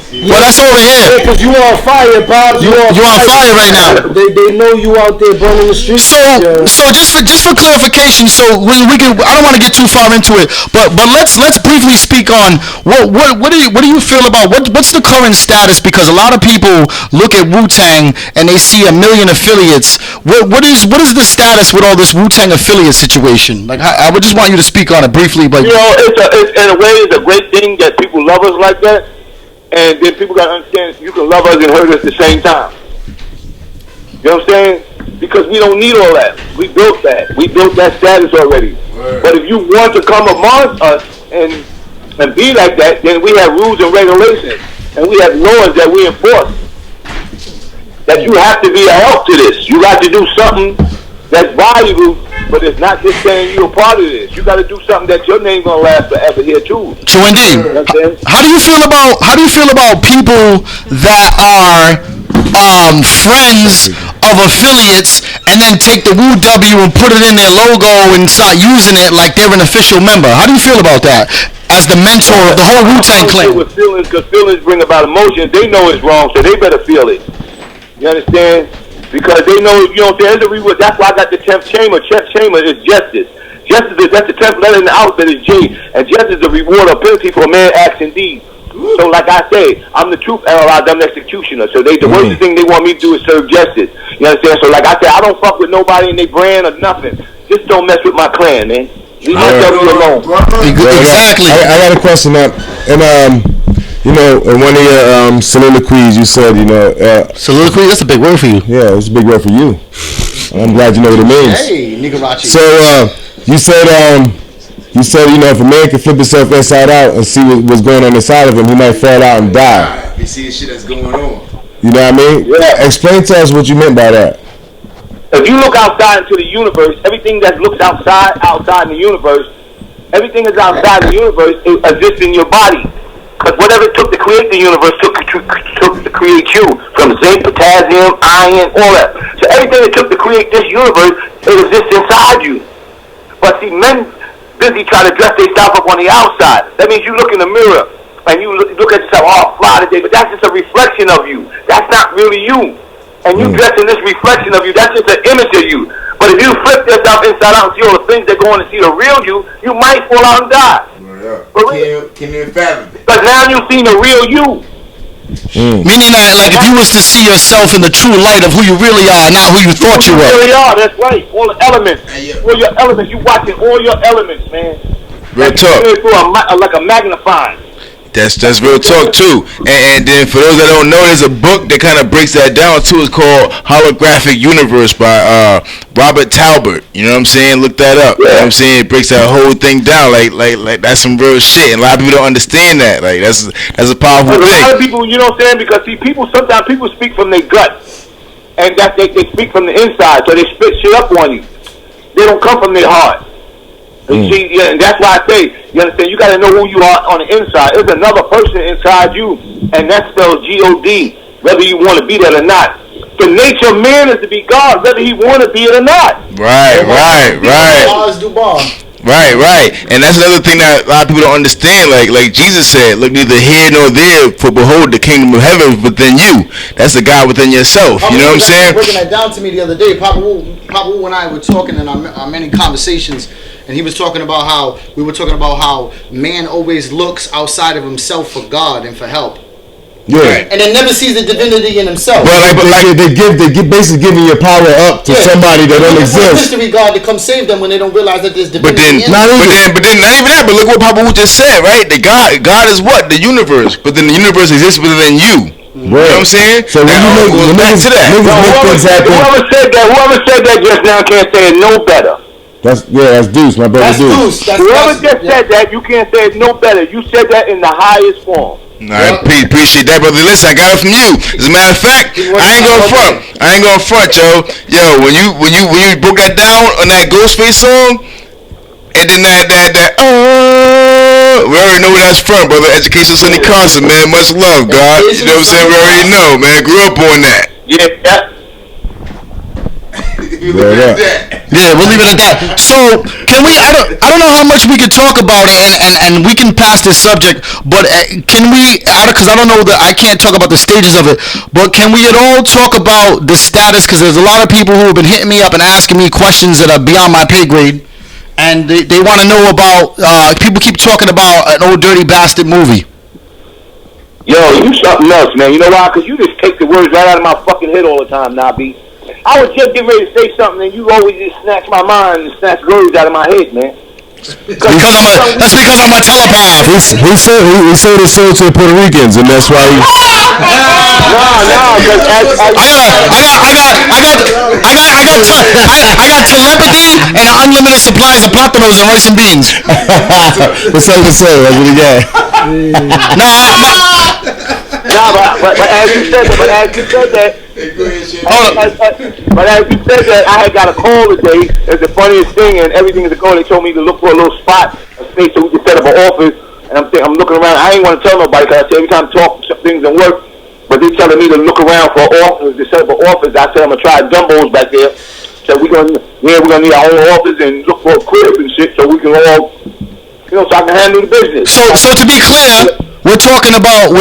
Well, that's over here. Because you on fire, Bob. You on fire right now. They know you out there burning the streets. So just for clarification, so we can. I don't want to get too far into it, but let's briefly speak on what do you feel about what's the current status? Because a lot of people look at Wu-Tang and they see 1 million affiliates. What is the status with all this Wu-Tang affiliate situation? Like, I would just want you to speak on it briefly. But it's in a way, it's a great thing that people love us like that. And then people got to understand you can love us and hurt us at the same time. You know what I'm saying? Because we don't need all that. We built that. We built that status already. Word. But if you want to come amongst us and be like that, then we have rules and regulations. And we have laws that we enforce. That you have to be a help to this. You got to do something that's valuable, but it's not just saying you're a part of this. You got to do something that your name gonna last forever here too. True indeed. You know how do you feel about people that are friends of affiliates and then take the Wu W and put it in their logo and start using it like they're an official member? How do you feel about that as the mentor of the whole Wu-Tang clan? With feelings, because feelings bring about emotion. They know it's wrong, so they better feel it. You understand? Because they know, you know, there's a reward. That's why I got the 10th chamber. 10th chamber is justice. Justice is, that's the 10th letter in the alphabet is J. And justice is the reward of penalty for a man acts and deeds. So like I say, I'm the truth analyzer, I'm the executioner. So the worst thing they want me to do is serve justice. You understand? So like I say, I don't fuck with nobody and they brand or nothing. Just don't mess with my clan, man. Leave my W alone. Exactly. I got a question up. And you know, in one of your soliloquies, you said, you know... soliloquy? That's a big word for you. Yeah, it's a big word for you. I'm glad you know what it means. Hey, Nigarachi. So, you said, you know, if a man can flip himself inside out and see what's going on inside of him, he might fall out and die. You see the shit that's going on. You know what I mean? Yeah. Explain to us what you meant by that. If you look outside into the universe, everything that looks outside in the universe, everything that's outside the universe exists in your body. Because whatever it took to create the universe took to create you. From zinc, potassium, iron, all that. So everything it took to create this universe, it exists inside you. But see, men busy trying to dress themselves up on the outside. That means you look in the mirror and you look at yourself, oh, fly today. But that's just a reflection of you. That's not really you. And you dress in this reflection of you, that's just an image of you. But if you flip yourself inside out and see all the things that go on and see the real you might fall out and die. Can you fathom it? But now you've seen the real you. Meaning that, like, if you was to see yourself in the true light of who you really are, not who you thought you were. You really are, that's right. All the elements. All your elements. You watching all your elements, man. Real talk. Like a magnifying. That's real talk too. And then for those that don't know, there's a book that kind of breaks that down too. It's called Holographic Universe by Robert Talbot. You know what I'm saying? Look that up. You know what I'm saying? It breaks that whole thing down. Like that's some real shit. And a lot of people don't understand that. Like that's a powerful thing. A lot of people, you know what I'm saying? Because see, sometimes people speak from their gut, and that they speak from the inside, so they spit shit up on you. They don't come from their heart. See, yeah, and that's why I say, you understand, you got to know who you are on the inside. There's another person inside you, and that spells G-O-D, whether you want to be that or not. The nature of man is to be God, whether he want to be it or not. Right. Right. And that's another thing that a lot of people don't understand. Like Jesus said, look neither here nor there, for behold, the kingdom of heaven is within you. That's the God within yourself. You know what I'm saying? Breaking that down to me the other day, Papa Wu and I were talking in our many conversations, and he was talking about how man always looks outside of himself for God and for help. Yeah. And then never sees the divinity in himself. But they basically giving your power up to somebody that don't exist. Mystery God to come save them when they don't realize that there's divinity in them. But then not even that. But look what Papa Wu just said, right? The God is what? The universe. But then the universe exists within you. You know what I'm saying? So whoever said that just now can't say it no better. That's Deuce, my brother Deuce. Whoever just said that, you can't say it no better. You said that in the highest form. I appreciate that, brother. Listen, I got it from you. As a matter of fact, I ain't gonna front, yo. Yo, when you broke that down on that Ghostface song, and then that we already know where that's from, brother. Education Sunday concert, man. Much love, God. You know what I'm saying? We already know, man. Grew up on that. Yeah. If you look at that. Yeah, we'll leave it at that. So, can we? I don't know how much we could talk about it, and we can pass this subject. But can we? Because I don't know that I can't talk about the stages of it. But can we at all talk about the status? Because there's a lot of people who have been hitting me up and asking me questions that are beyond my pay grade, and they want to know about. People keep talking about an Old Dirty Bastard movie. Yo, you something else, man. You know why? Because you just take the words right out of my fucking head all the time, Nabi. I was just getting ready to say something, and you always just snatch my mind and snatch words out of my head, man. That's because I'm a telepath. He sold his soul to the Puerto Ricans, and that's why he. I got telepathy and an unlimited supplies of plátanos and rice and beans. That's all you say. That's what you got. But as you said that, I had got a call today. It's the funniest thing, and everything is a call. They told me to look for a little spot, a space, so we could set up an office. And I'm looking around. I ain't want to tell nobody because I say every time I talk, things don't work. But they're telling me to look around for an office, to set up an office. I said I'm gonna try Dumbo's back there. So we're gonna need our own office and look for a crib and shit, so we can all, so I can handle the business. So to be clear, we're talking about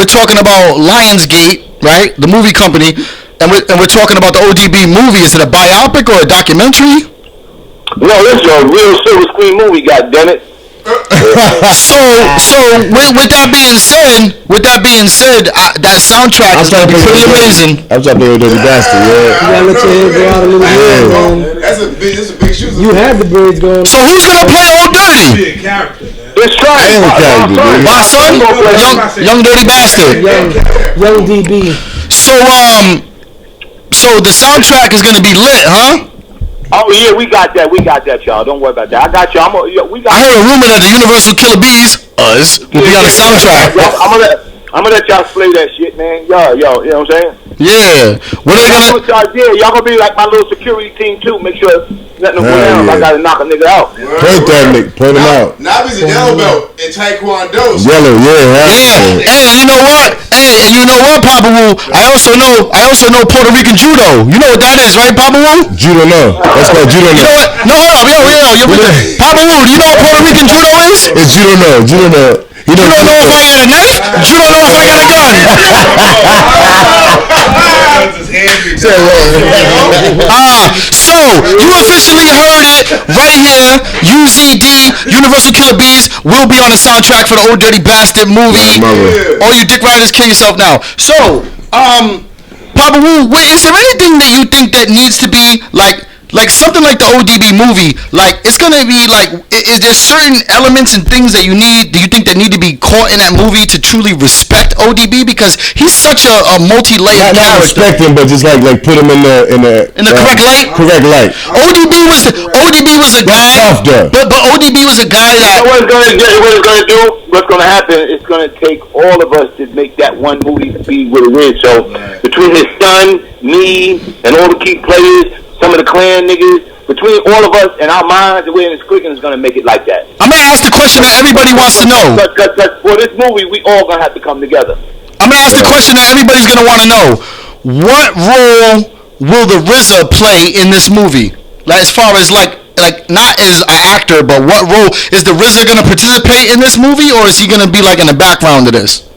Lionsgate, right? The movie company, and we're talking about the ODB movie. Is it a biopic or a documentary? No, this is a real silver screen movie. Goddammit. So with that being said, that soundtrack is gonna be pretty amazing. I'm trying to play with Dirty Bastard, yeah. You gotta let your hair go out a little bit, man. That's a big shoe. You had the braids going. So who's gonna play Old Dirty? It's right. My son, young Dirty Bastard. Young DB. So the soundtrack is gonna be lit, huh? Oh yeah, we got that, y'all. Don't worry about that. I got y'all. I heard a rumor that the Universal Killer Bees, will be on the soundtrack. I'm gonna let y'all play that shit, man. Yo, you know what I'm saying? Yeah. What are they gonna? Y'all gonna be like my little security team too. Make sure nothing go down. I gotta knock a nigga out. Point that nigga. Point him out. Nabi's a yellow belt in Taekwondo. Yellow, yeah. Hey, you know what? Papa Wu? I also know Puerto Rican judo. You know what that is, right, Papa Wu? Judo, no. That's called judo. You know what? No, hold up, yo. Papa Wu, do you know what Puerto Rican judo is? It's judo, no. You don't know if I got a knife? You don't know if I got a gun. So you officially heard it right here. UZD, Universal Killer Bees, will be on the soundtrack for the Old Dirty Bastard movie. All you dick riders, kill yourself now. So, Papa Wu, is there anything that you think that needs to be like something like the ODB movie, like it's gonna be like, is there certain elements and things that do you think that need to be caught in that movie to truly respect ODB, because he's such a multi-layered character. Not respect him, but just like put him in the correct light. Correct light. ODB was a guy, but ODB was a guy that. What's gonna happen? It's gonna take all of us to make that one movie be what it is. So between his son, me, and all the key players, some of the clan niggas, between all of us and our minds, the way it's clicking is going to make it like that. I'm going to ask the question that everybody wants to know. Because for this movie, we all going to have to come together. I'm going to ask the question that everybody's going to want to know. What role will the RZA play in this movie? Like, as far as like not as an actor, but what role? Is the RZA going to participate in this movie, or is he going to be like in the background of this?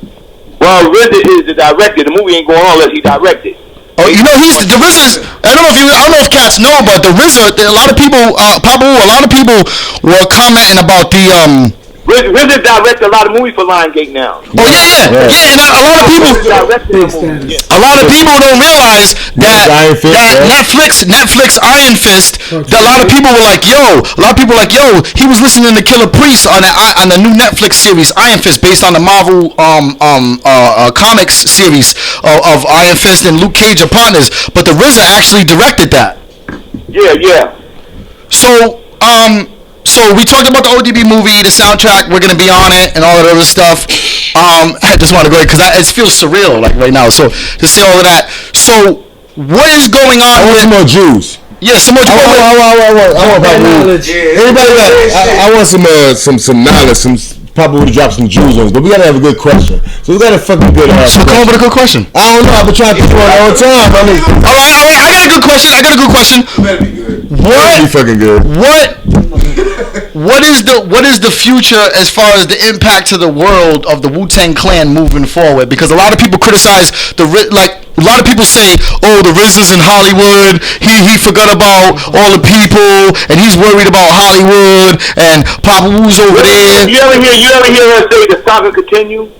Well, RZA is the director. The movie ain't going on unless he directed. Oh, you know, the RZA's. I don't know if cats know, but the RZA. A lot of people, Papa Wu, a lot of people were commenting about the RZA directed a lot of movies for Lionsgate now. Oh yeah, and a lot of people don't realize that Netflix Iron Fist. That a lot of people were like, yo, he was listening to Killer Priest on the new Netflix series Iron Fist, based on the Marvel comics series of Iron Fist and Luke Cage are partners, but the RZA actually directed that. Yeah. So we talked about the ODB movie, the soundtrack. We're gonna be on it and all that other stuff. I just want to go ahead because it feels surreal like right now. So to say all of that. So what is going on? I want some more Jews. Yeah, some more Jews. I want knowledge. Everybody I want some knowledge. Some Papa would drop some Jews on us, but we gotta have a good question. So we got a fucking good. So come up with a good question. I don't know. I've been trying to think about it all the time. All right. I got a good question. Better be good. That'd be fucking good. What is the future as far as the impact to the world of the Wu-Tang Clan moving forward? Because a lot of people criticize a lot of people say, oh, the RZA's in Hollywood. He forgot about all the people, and he's worried about Hollywood and Papa Wu's over there. You ever hear us say the saga continue?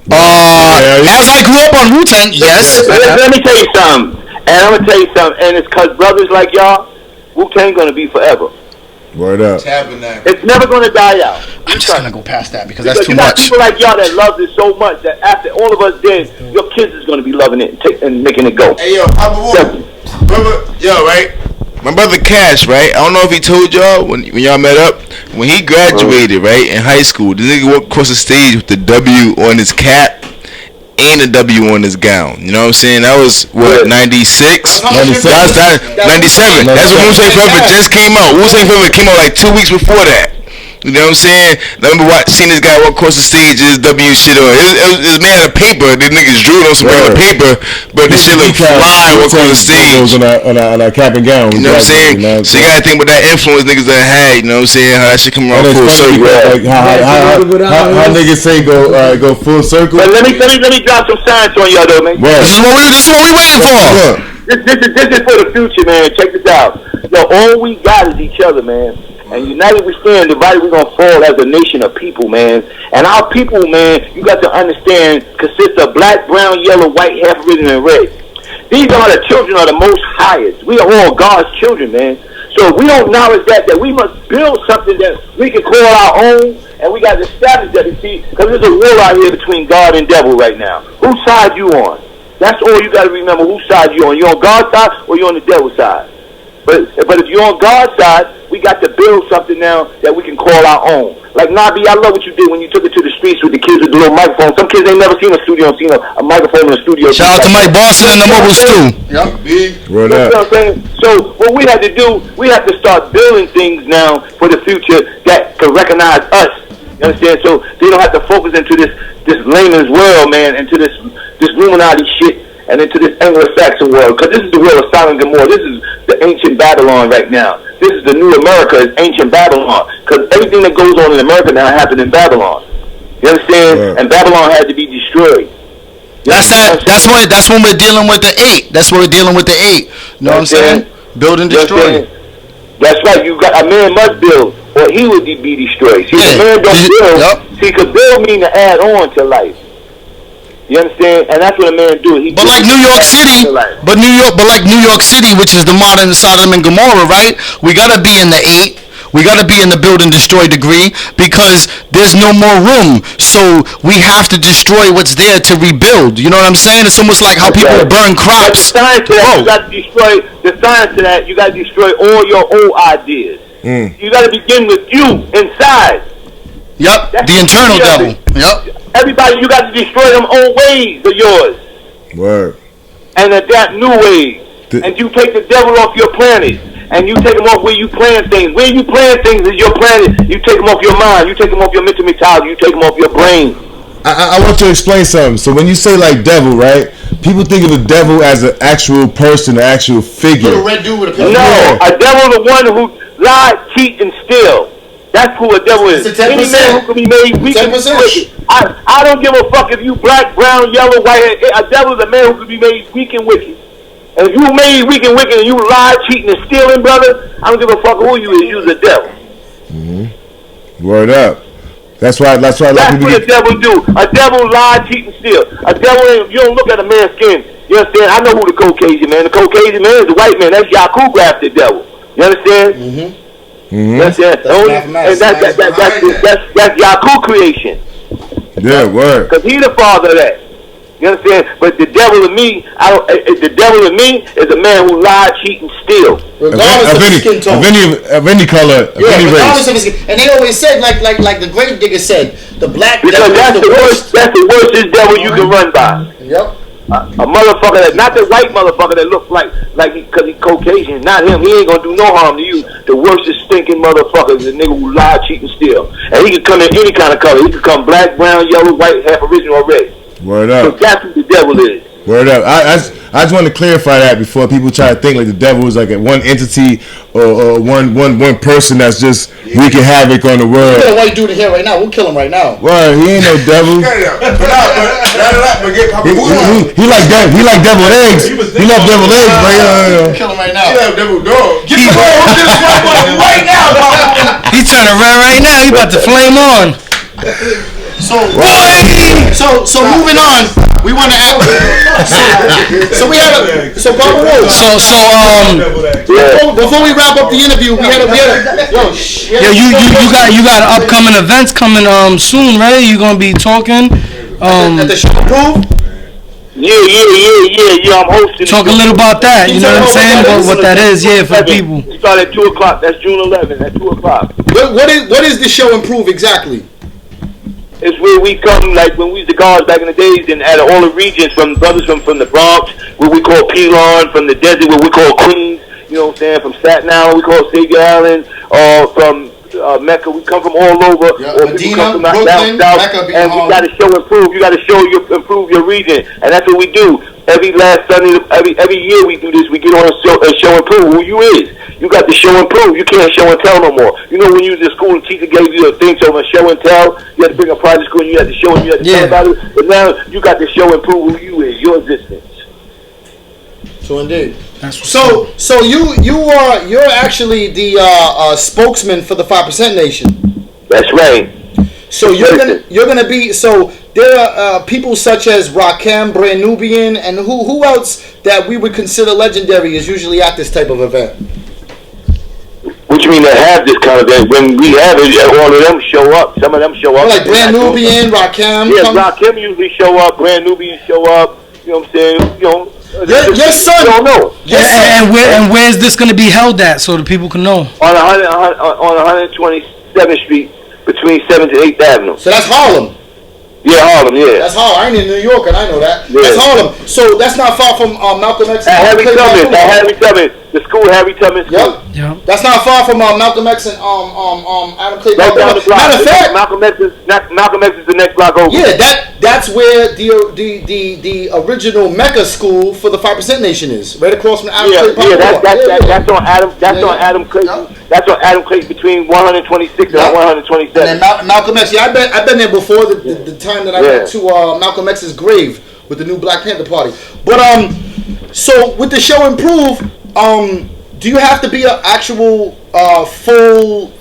As I grew up on Wu-Tang, yes. Let me tell you something, and I'm gonna tell you something, and it's cause brothers like y'all, Wu-Tang gonna be forever. Word up. It's never gonna die out. I'm just gonna go past that because that's too you got much. people like y'all that love it so much that after all of us dead, your kids is gonna be loving it and making it go. Hey yo, right? My brother Cash, right? I don't know if he told y'all when y'all met up. When he graduated, right, in high school, the nigga walked across the stage with the W on his cap and a W on his gown. You know what I'm saying? That was what, 96? 97. That's when Wu-Tang Forever just came out. Wu-Tang Forever came out like 2 weeks before that. You know what I'm saying? I remember seeing this guy walk across the stage, his W shit on. It was made out of paper. The niggas drew it on some regular paper, but the shit looked fly walk across the stage. On a cap and gown. You know what I'm saying? So you gotta think about that influence niggas that had. You know what I'm saying? How that shit come around full circle. Like how niggas say go full circle. But let me drop some science on y'all though, man. This is what we waiting for. This is for the future, man. Check this out. Yo, all we got is each other, man. And united we stand, divided we gonna fall as a nation of people, man. And our people, man, you got to understand, consists of black, brown, yellow, white, half written, and red. These are the children of the most highest. We are all God's children, man. So if we don't acknowledge that we must build something that we can call our own, and we got to establish that, you see, because there's a war out here between God and devil right now. Whose side you on? That's all you got to remember, whose side you on. You on God's side or you on the devil's side? But if you're on God's side, we got to build something now that we can call our own. Like Nabi, I love what you did when you took it to the streets with the kids with the little microphone. Some kids ain't never seen a studio, seen a microphone in a studio. Shout out to Mike Boston and the Mobile Stew. Yep. You know what I'm saying? So what we had to do, we have to start building things now for the future that can recognize us. You understand? So they don't have to focus into this layman's world, man, into this Illuminati shit. And into this Anglo-Saxon world, because this is the world of Sodom and Gomorrah. This is the ancient Babylon right now. This is the new America, is ancient Babylon. Because everything that goes on in America now happened in Babylon. You understand? Yeah. And Babylon had to be destroyed. That's when we're dealing with the 8. That's what we're dealing with the 8. You know what I'm saying? Build and destroy. That's right. You got a man must build, or he would be destroyed. See, the man don't build. See, because build mean to add on to life. You understand? And that's what a man do. But like New York City, which is the modern Sodom and Gomorrah, right? We gotta be in the 8. We gotta be in the build and destroy degree because there's no more room. So we have to destroy what's there to rebuild. You know what I'm saying? It's almost like how people burn crops. The science to that, you gotta destroy. The science to that, you gotta destroy all your old ideas. You gotta begin with you inside. Yep. That's the internal devil. Yep. Everybody, you got to destroy them old ways of yours. Word. And adapt new ways. And you take the devil off your planet. And you take him off where you plant things. Where you plant things is your planet. You take him off your mind. You take him off your mental mentality. You take him off your brain. I want to explain something. So when you say like devil, right? People think of the devil as an actual person, an actual figure. Little red dude with a No, a devil the one who lies, cheat, and steal. That's who a devil is. Any man who can be made weak and wicked. I don't give a fuck if you black, brown, yellow, white. A devil is a man who can be made weak and wicked. And if you made weak and wicked and you lie, cheating, and stealing, brother, I don't give a fuck who you is. You's a devil. Word up. That's why. That's what a devil do. A devil lie, cheat, and steal. A devil, you don't look at a man's skin. You understand? I know who the Caucasian man. The Caucasian man is the white man. That's Yaku grafted devil. You understand? That's Yaku creation. Yeah, word. Because he the father of that. You understand? But the devil in me, the devil in me is a man who lie, cheat, and steal. Regardless of his skin tone. Of any color, of any race. Of his skin. And they always said, like the great digger said, the black because devil that's is the worst. That's the worstest devil you can run by. Yep. A motherfucker that, not the white motherfucker that looks like because he's Caucasian, not him. He ain't gonna do no harm to you. The worstest stinking motherfucker is the nigga who lie, cheat, and steal. And he can come in any kind of color. He can come black, brown, yellow, white, half original, or red. Word up. So that's what the devil is. Word up. I just want to clarify that before people try to think like the devil is like a one entity or one person that's just wreaking havoc on the world. We got a white dude in here right now. We'll kill him right now. Well, he ain't no devil. He like devil eggs. He love devil eggs, bro. Kill him right now. He love devil dog. Right now. He trying to run right now. He about to flame on. So moving on. We want to add. So we had a. So Popa Wolf. Before we wrap up the interview, we had a. You got upcoming events coming soon, right? You gonna be talking at the show Improve. Yeah. I'm hosting. Talk a little about that. You know what I'm saying? What that is, for the people. We start at 2:00. That's June 11th at 2:00. What is the show Improve exactly? It's where we come, like when we was the guards back in the days, and at all the regions, from brothers from the Bronx, what we call Pelon, from the desert, what we call Queens, you know what I'm saying, from Staten Island, we call Savior Island, from Mecca, we come from all over, or Medina, people come from Brooklyn, down south, Mecca, and we got to show improve. You got to show improve your region, and that's what we do. Every last Sunday, every year we do this. We get on and show and prove who you is. You got to show and prove. You can't show and tell no more. You know when you was in school, the teacher gave you a thing so show and tell. You had to bring a prize to school and you had to show and you had to tell about it. But now you got to show and prove who you is, your existence. So indeed. So you're actually the spokesman for the 5% Nation. That's right. So you're gonna be there are people such as Rakim, Brand Nubian, and who else that we would consider legendary is usually at this type of event. What you mean they have this kind of event? When we have it, all of them show up. Some of them show up. Like Brand Nubian, Rakim. Yeah, Rakim usually show up. Brand Nubian show up. You know what I'm saying? You know. Your son. Don't know. And where is this going to be held at so the people can know? On 127th Street. Between 7th and 8th Avenue. So that's Harlem. Yeah, Harlem, yeah. That's Harlem. I ain't in New York and I know that. Yeah. That's Harlem. So that's not far from Malcolm X. Harry Tubman. The school, Harry Tubman school. Yep. That's not far from Malcolm X and Adam Clayton. Matter of fact, Malcolm X is the next block over. Yeah, that's where the original Mecca school for the 5% Nation is, right across from Adam Clayton. That's on Adam. That's on Adam Clayton. That's on Adam Clayton between 126 and 127. And then Malcolm X. Yeah, I've been there before the time that I went to Malcolm X's grave with the new Black Panther Party. But so with the show Improve, do you have to be an actual full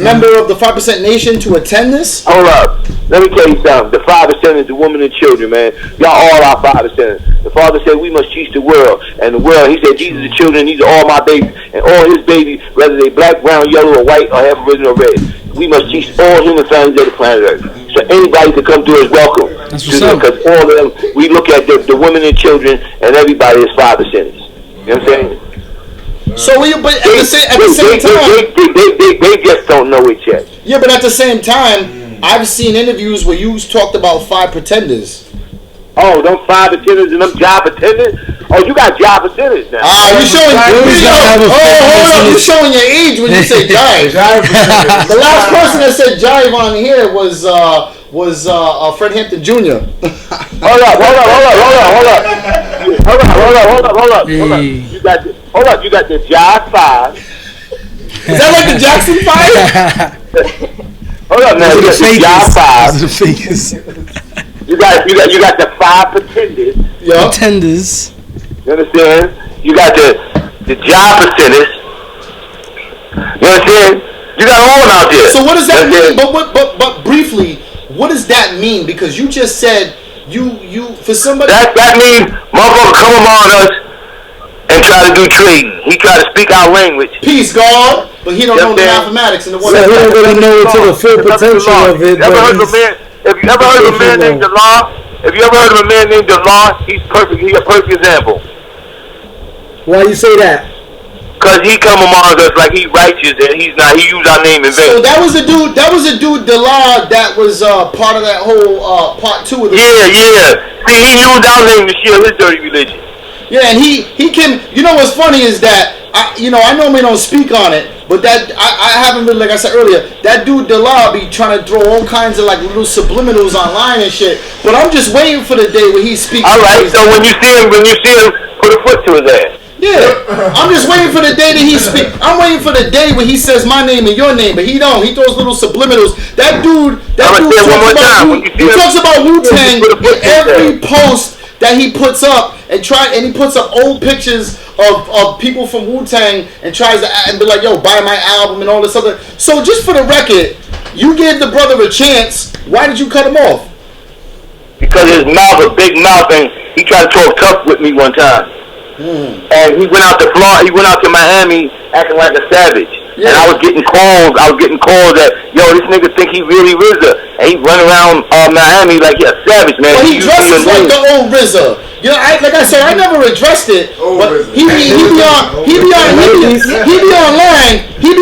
member of the 5% Nation to attend this? Hold up. Let me tell you something. The 5% is the women and children, man. Y'all all our 5%. The Father said we must teach the world. And the world, he said, these are the children, these are all my babies. And all his babies, whether they black, brown, yellow, or white, or African or red. We must teach all human families of the planet Earth. So anybody can come through is welcome. Because all of them, we look at the women and children, and everybody is 5%. You know what I'm saying? So but at the same time, they just don't know it yet. Yeah, but at the same time, I've seen interviews where you talked about 5 pretenders. Oh, them 5 pretenders and them job pretenders? Oh, you got job pretenders now. You're showing. You're showing your age when you say jive. The last person that said jive on here was Fred Hampton Jr. Hold up. You got the Jive 5. Is that like the Jackson 5? Hold up, now. You got the Jive 5. You got the 5 pretenders. Yeah. Pretenders. You understand? You got the Jive pretenders. You understand? You got all of them out there. So what does that mean? But briefly, what does that mean? Because you just said you for somebody. That means motherfucker come among us and try to do trading. He try to speak our language. Peace, God. But he don't know the mathematics and the one. So he don't really know to the full potential of it. If you ever heard of a man named Delar, he's perfect. He's a perfect example. Why you say that? Cause he come among us like he righteous and he's not. He used our name in vain. So that was a dude, Delar, that was part of that whole part 2 of the. Yeah. See, he used our name to shield his dirty religion. Yeah, and he can. You know what's funny is that I normally don't speak on it, But that I haven't really, like I said earlier, that dude Dela be trying to throw all kinds of like little subliminals online and shit. But I'm just waiting for the day when he speaks. All right, so when you see him, put a foot to his ass. Yeah, I'm just waiting for the day that he speak. I'm waiting for the day when he says my name and your name, but he don't. He throws little subliminals. That dude talks about Wu-Tang in every post that he puts up, and he puts up old pictures of people from Wu-Tang and tries to and be like, yo, buy my album and all this other. So just for the record, you gave the brother a chance. Why did you cut him off? Because his mouth, a big mouth, and he tried to talk tough with me one time. And he went out to Florida. He went out to Miami acting like a savage. Yeah. And I was getting calls that, yo, this nigga think he really RZA. And he run around Miami like he a savage, man. Well, he dresses like the old RZA. You know, like I said, I never addressed it, but he be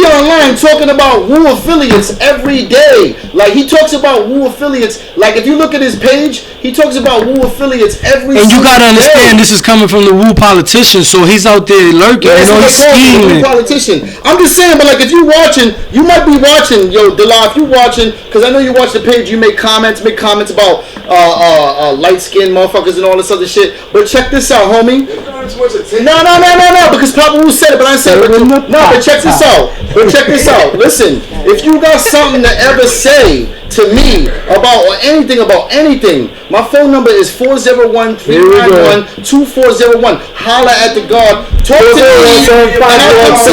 online talking about Wu affiliates every day. Like he talks about Wu affiliates. Like if you look at his page, he talks about Wu affiliates every. And you gotta understand, this is coming from the Wu politician, so he's out there lurking. Yeah, he's scheming. Politician. I'm just saying, but like if you watching, you might be watching, yo, Dela. If you watching, because I know you watch the page, you make comments about light skinned motherfuckers and all this other shit. But check this out, homie. No, because Papa Wu said it, but I said it. But check this out. Listen, if you got something to ever say to me about anything, my phone number is 401-391-2401. Holla at the guard. Talk to me. That's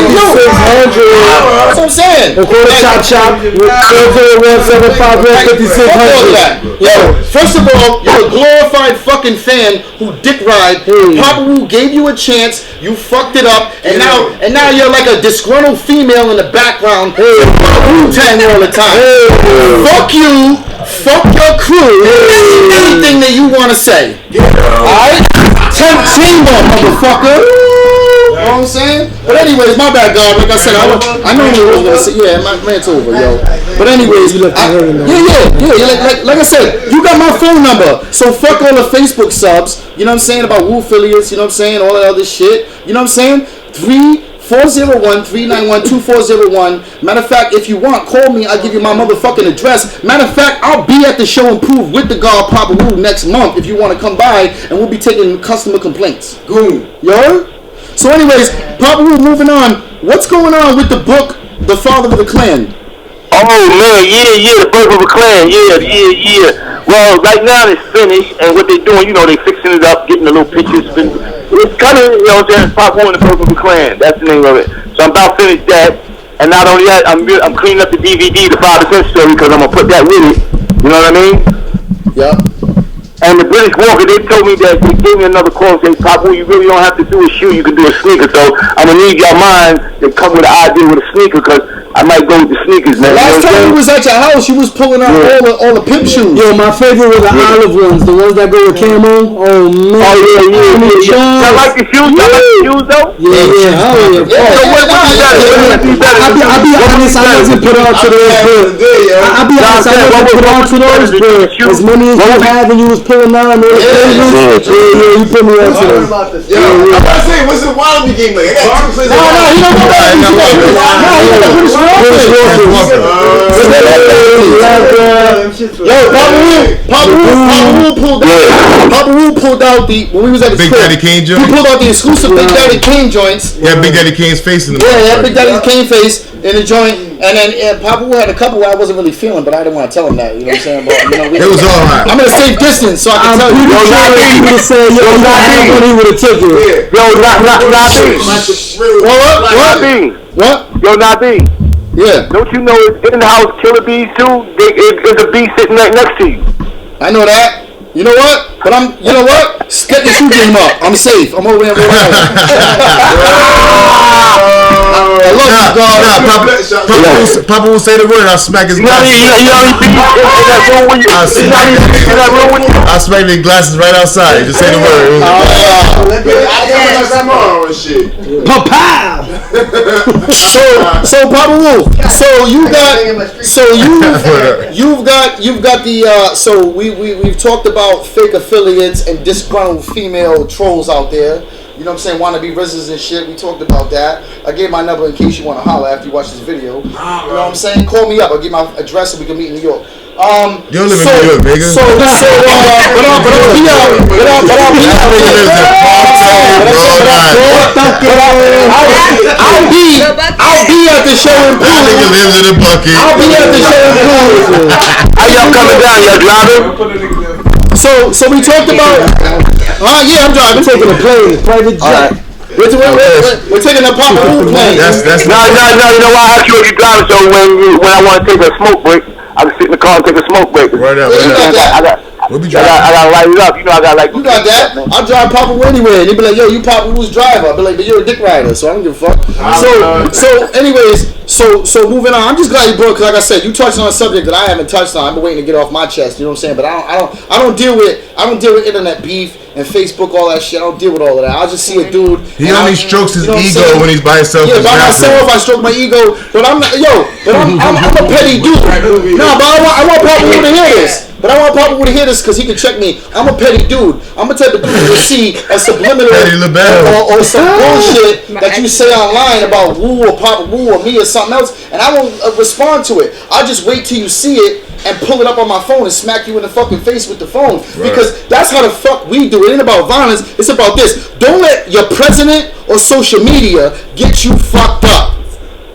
what I'm saying. Go to Chopp. 401-751-5600. Yo, first of all, you're a glorified fucking fan who dick ride. Papa Wu gave you a chance. You fucked it up, and now you're like a disgruntled female in the background. Wu-Tang all the time. Fuck you. Fuck your crew. Anything that you want to say. Alright? Chamber, motherfucker. You know what I'm saying? But anyways, my bad, God. Like I said, I normally was gonna say, yeah, my rant's over, yo. But anyways, like I said, you got my phone number, so fuck all the Facebook subs. You know what I'm saying about Wu affiliates. You know what I'm saying, all that other shit. You know what I'm saying? 401-391-2401. Matter of fact, if you want, call me. I'll give you my motherfucking address. Matter of fact, I'll be at the show and prove with the God Papa Wu next month if you want to come by, and we'll be taking customer complaints. Goon. You heard? So anyways, Papa Wu, moving on. What's going on with the book, The Father of the Clan? Oh man, yeah, the Birth of a Clan, yeah. Well, right now it's finished, and what they're doing, you know, they fixing it up, getting the little pictures. It's kind of, you know, just Pop Wu and the Birth of a Clan. That's the name of it. So I'm about to finish that, and not only that, I'm cleaning up the DVD, the 5% story, because I'm gonna put that with it. You know what I mean? Yep. And the British Walker, they told me that they gave me another call and say, Pop Wu, you really don't have to do a shoe, you can do a sneaker. So I'm gonna need your mind to come with an idea with a sneaker, because I might go with the sneakers, man. Last time you was at your house, you was pulling out all the pimp shoes. Yo, my favorite were the olive ones, the ones that go with camo. Oh man. Oh yeah. I like the shoes. Though. Yeah. I'll be honest, I wasn't put on to those, but as many as you have and you was pulling on, you put me on to those. Yo, I'm about to say, what's the Wallaby game like? I got two places. No, he don't know that. Yo, Papa Wu pulled out the, when we was at the Big Daddy Kane joint. He pulled out the exclusive Big Daddy Kane joints. Yeah, Big Daddy Kane's face in the Yeah, Big Daddy Kane face in the joint. And then Papa Wu had a couple where I wasn't really feeling, but I didn't want to tell him that. You know what I'm saying? But, you know, it was all right. I'm at a safe distance, so I can tell you. He would have said, he would have took it. What? Yo, Nabi. Yeah. Don't you know it's in-house killer bees too? There's a bee sitting right next to you. I know that. You know what? But you know what? Step the shoe game up. I'm safe. I'm over there. I love you, God. Papa will say the word. I'll smack his glasses. I'll smack his glasses right outside. Just say the word. and shit. Popa. So Papa Wu. So you've got the. So we've talked about fake affiliates and disgruntled female trolls out there. You know what I'm saying? Wannabe RZAs and shit. We talked about that. I gave my number in case you want to holler after you watch this video. You know what I'm saying? Call me up. I'll give my address and we can meet in New York. You don't live in New York, nigga. But I'll be out. I'll be at the show in Pool. Nigga lives in a bucket. I'll be at the show in Pool. How y'all coming down? Y'all driving? So we talked about. Yeah, I'm driving. Taking a plane, private jet. We're taking a Papa Wu plane. No. You know why I asked you if you driving? So when I want to take a smoke break, I can sit in the car and take a smoke break. Right up. We'll be driving. I gotta light it up. You know I gotta like. You got that? I'll drive Papa Wu anywhere. They be like, yo, you Papa Wu's driver. I'll be like, but you're a dick rider, so I don't give a fuck. So anyways, so moving on. I'm just glad you brought, because like I said, you touched on a subject that I haven't touched on. I've been waiting to get off my chest. You know what I'm saying? But I don't deal with internet beef and Facebook, all that shit. I don't deal with all of that. I'll just see a dude. He only strokes his ego when he's by himself. Yeah, by myself, I stroke my ego. But I'm not, I'm a petty dude. No, but I want Papa Wu to hear this. But I want Papa Wu to hear this because he can check me. I'm a petty dude. I'm the type of dude to see a subliminal or some bullshit that you say online about Wu or Papa Wu or me or something else, and I won't respond to it. I'll just wait till you see it and pull it up on my phone and smack you in the fucking face with the phone. Right. Because that's how the fuck we do it. It ain't about violence. It's about this. Don't let your president or social media get you fucked up.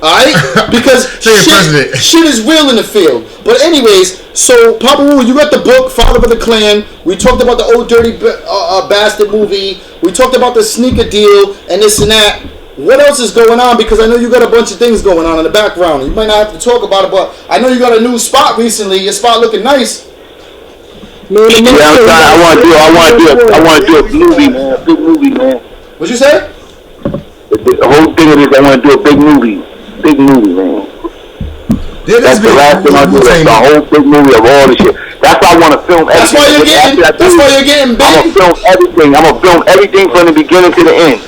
Alright? Because shit is real in the field. But anyways, so Papa Wu, you got the book, Father of the Clan. We talked about the Old Dirty Bastard movie. We talked about the sneaker deal and this and that. What else is going on? Because I know you got a bunch of things going on in the background. You might not have to talk about it, but I know you got a new spot recently. Your spot looking nice. Yeah, I want to do a movie, man. A big movie, man. What'd you say? The whole thing of this, I want to do a big movie. Big movie, man. That's the last thing I do. That's the whole big movie of all this shit. That's why I want to film everything. That's why you're getting big. I'm gonna film everything from the beginning to the end.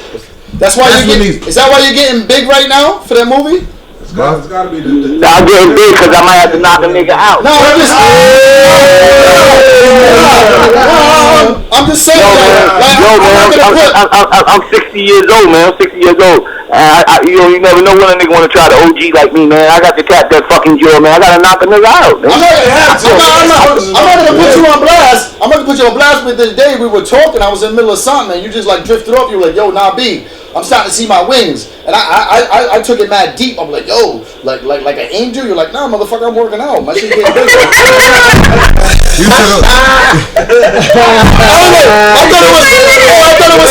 That's why you're getting. Is that why you're getting big right now for that movie? It's gotta be the I'm getting big because I might have to knock a nigga out. No, I'm just saying. I'm 60 years old, man. I'm 60 years old. You never know when a nigga want to try to OG like me, man. I got to tap that fucking jaw, man. I got to knock a nigga out, man. I'm not going to put you on blast. I'm not going to put you on blast, but the day we were talking, I was in the middle of something, and you just like drifted off. You were like, yo, nah, B, I'm starting to see my wings. And I took it mad deep. I'm like, yo, like an angel? You're like, nah, motherfucker, I'm working out. My shit's getting bigger. I thought it was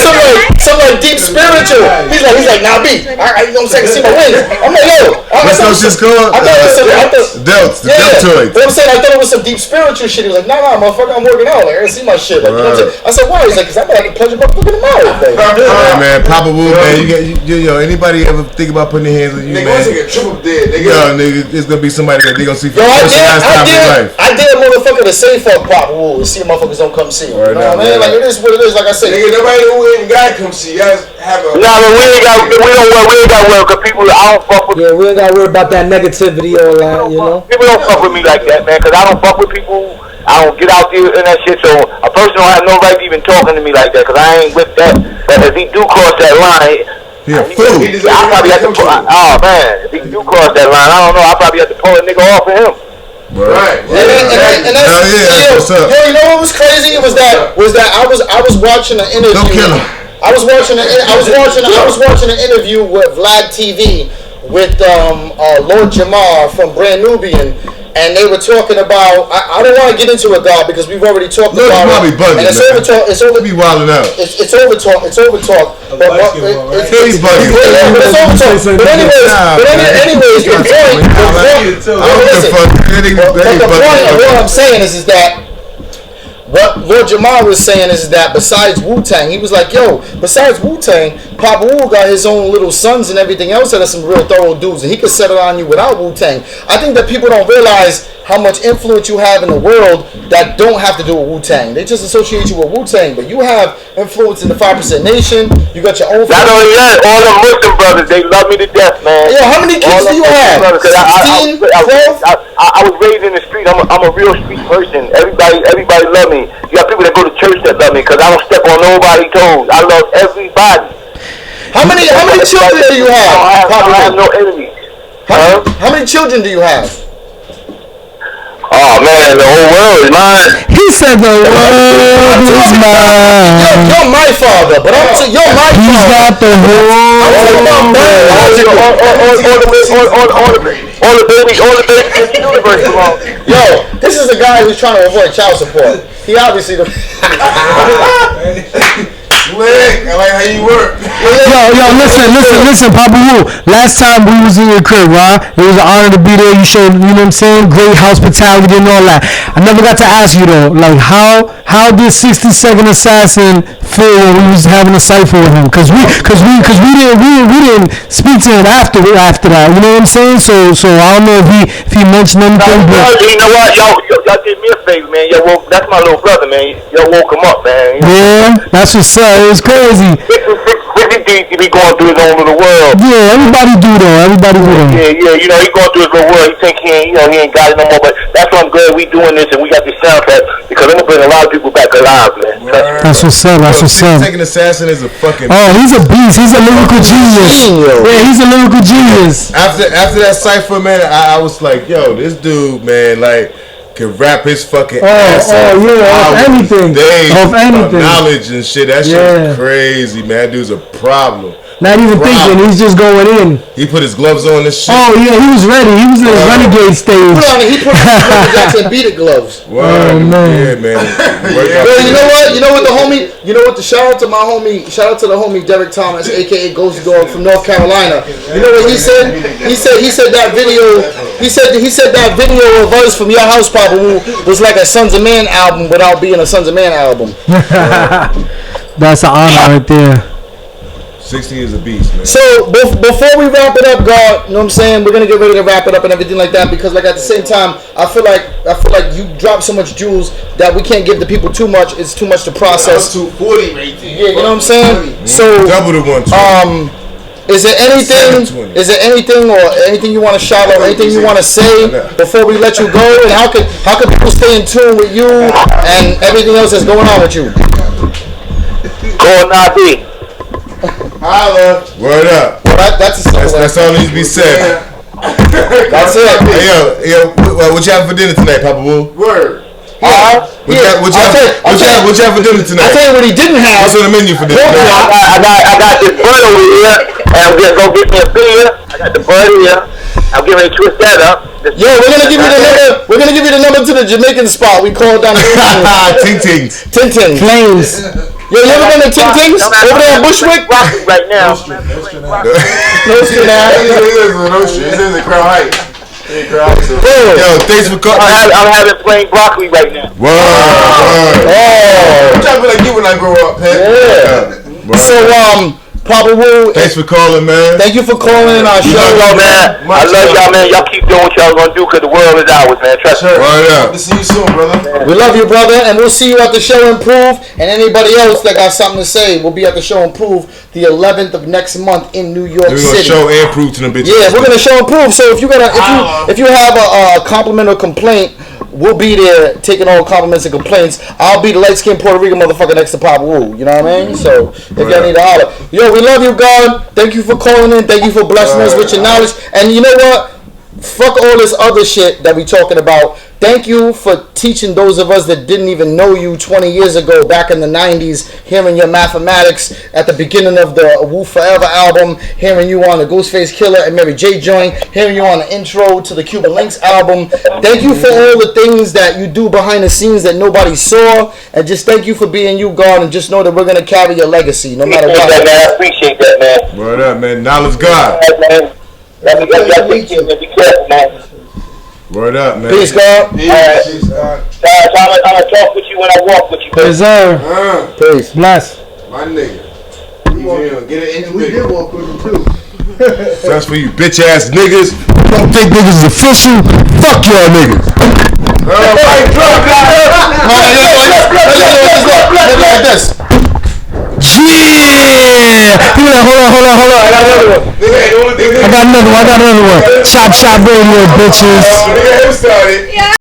some like deep spiritual. He's like, nah, B, you know what I'm saying? See my wings. I'm like, yo. What's those shit's called? I thought it was some delts. The deltoids. What I'm saying, I thought it was some deep spiritual shit. He was like, nah, motherfucker, I'm working out. Like, I see my shit. Like, you know what I'm saying? I said, why? He's like, cause I'm about to punch your motherfucker in the mouth. Hey, man, Papa Wu, man, anybody ever think about putting their hands on you, man? Nigga, take a triple dead, nigga. Yo, nigga, it's gonna be somebody that they gonna see for the first and last time in their life. I dare a motherfucker to say fuck Papa Wu and see motherfuckers don't come see him. You know what I mean? Like, it is what it is. Like I said, nigga, nobody who even gotta come see. You guys have a. No, but we ain't got work, cause people, I don't fuck with. Yeah, we ain't got to worry about that negativity or that, you know. People don't fuck with me like that, man, cause I don't fuck with people. I don't get out there and that shit, so a person don't have no right to even talking to me like that, cause I ain't with that. But if he do cross that line, I probably have to pull. Oh man, if he do cross that line, I don't know. I probably have to pull a nigga off of him. Right. And that's yo, you know what was crazy? It was that I was watching an interview. Don't kill him. I was watching an interview with Vlad TV with Lord Jamar from Brand Nubian, and they were talking about. I don't want to get into it, God, because we've already talked about it. Bugging, and it's over talk. It's over. Be wilding out. It's over talk. It's over talk. But He's bugging. It's over talk. But anyways, the point of what I'm saying is that. What Lord Jamar was saying is that besides Wu-Tang, he was like, yo, besides Wu-Tang, Papa Wu got his own little sons and everything else that are some real thorough dudes, and he could settle on you without Wu-Tang. I think that people don't realize how much influence you have in the world that don't have to do with Wu-Tang. They just associate you with Wu-Tang, but you have influence in the 5% Nation. You got your own. Not only that, all the Muslim brothers, they love me to death, man. Yo, how many kids do you have? 16, 12? I was raised in the street. I'm a real street person. Everybody love me. You got people that go to church that love me because I don't step on nobody's toes. I love everybody. How many children do you have? I have no enemies. How many children do you have? Oh man, the whole world is mine. He said the world is mine. You're my father, but I'm saying you're my father. He's got the whole world. All the babies in the universe belong. Yo, this is a guy who's trying to avoid child support. He obviously Slick, I like how you work. Yo, listen, Papa Wu. Last time we was in your crib, right? It was an honor to be there. You showed, you know what I'm saying, great hospitality and all that. I never got to ask you though, like how did 60-Second Assassin feel when we was having a cipher with him? Cause we didn't speak to him after that. You know what I'm saying? So I don't know if he mentioned anything. You know what, y'all did me a favor, man. That's my little brother, man. Y'all woke him up, man. Yeah, that's what's up. It was crazy. 50 deep, he be going through his own little world. Yeah, everybody do though. Yeah, you know, he going through his little world. He think he ain't got it no more. But that's why I'm glad we doing this and we got this soundtrack because I'm gonna bring a lot of people back alive, man. That's what's up. That's what's up. Second Assassin is a fucking. Oh, he's a beast. He's a lyrical genius. Yeah, he's a lyrical genius. After that cipher, man, I was like, yo, this dude, man, like, can rap his fucking ass off. Oh, yeah, off anything. Off anything. Knowledge and shit. That shit's crazy, man. That dude's a problem. Not even thinking, he's just going in. He put his gloves on and shit. Oh, yeah, he was ready. He was in his renegade stage. He put on his Jackson beat it gloves. Wow, man. Yeah, man. You know what? You know what the homie? You know what? Shout out to my homie. Shout out to the homie Derek Thomas, aka Ghost Dog from North Carolina. You know what he said? He said that video. He said that video of us from Your House Papa was like a Sons of Man album without being a Sons of Man album. That's an honor right there. 60 is a beast, man. So before we wrap it up, God, you know what I'm saying? We're gonna get ready to wrap it up and everything like that because, like, at the same time, I feel like you drop so much jewels that we can't give the people too much. It's too much to process. 240 right there. Yeah, you know what I'm saying? So double the 120. Is there anything or anything you want to shout out, anything you want to say before we let you go? And how can people stay in tune with you and everything else that's going on with you? Call Nabi. Holla. Word up. That's all that needs to be said. That's it. Hey, yo, what you have for dinner tonight, Papa Wu? Word. What you have for dinner tonight? I'll tell you what he didn't have. What's on the menu for dinner? I got this bud over here, and I'm gonna go get me a beer. I got the bud here. I'm getting ready to twist that up. Yo, we're gonna give you the number. We're gonna give you the number to the Jamaican spot. We call it down the Ting Tings. Ting Tings. Flames. Yo, you ever been to Ting Tings over there in Bushwick? Right now. No shit, man. This is a Crown Heights. Yo, thanks for calling. I'm having plain broccoli right now. Word. I'm trying to be like you when I grow up, man. Yeah. So, Papa Wu, thanks for calling, man. Thank you for calling in our show. Y'all, man. I love y'all, man. Y'all keep doing what y'all gonna do, cause the world is ours, man. Trust me. Word up. Hope to see you soon, brother. We love you, brother, and we'll see you at the show Improve. And anybody else that got something to say, we'll be at the show Improve the 11th of next month in New York City. We're gonna show and prove to them bitches. Yeah, we're gonna show Improve. So if you have a compliment or complaint, we'll be there taking all compliments and complaints. I'll be the light-skinned Puerto Rican motherfucker next to Papa Wu. You know what I mean? So if y'all need to holler. Yo, we love you, God. Thank you for calling in. Thank you for blessing us with your knowledge. And you know what? Fuck all this other shit that we talking about. Thank you for teaching those of us that didn't even know you 20 years ago, back in the 90s, hearing your mathematics at the beginning of the Wu Forever album, hearing you on the Ghostface Killer and Mary J joint, hearing you on the intro to the Cuban Links album. Thank you for all the things that you do behind the scenes that nobody saw, and just thank you for being you, God, and just know that we're going to carry your legacy no matter what. I appreciate that, man. Word up, man. Knowledge God. Y'all take care, man. Be careful, man. Word up, man. Peace, God. Peace, God. I'm gonna talk with you when I walk with you. Yes, sir. Peace. Bless. My nigga. Get it in. We did walk with him too. That's for you bitch ass niggas. Don't think niggas is official. Fuck y'all niggas. Like this. Yeah! Hold on. I got another one. Chop Radio, bitches.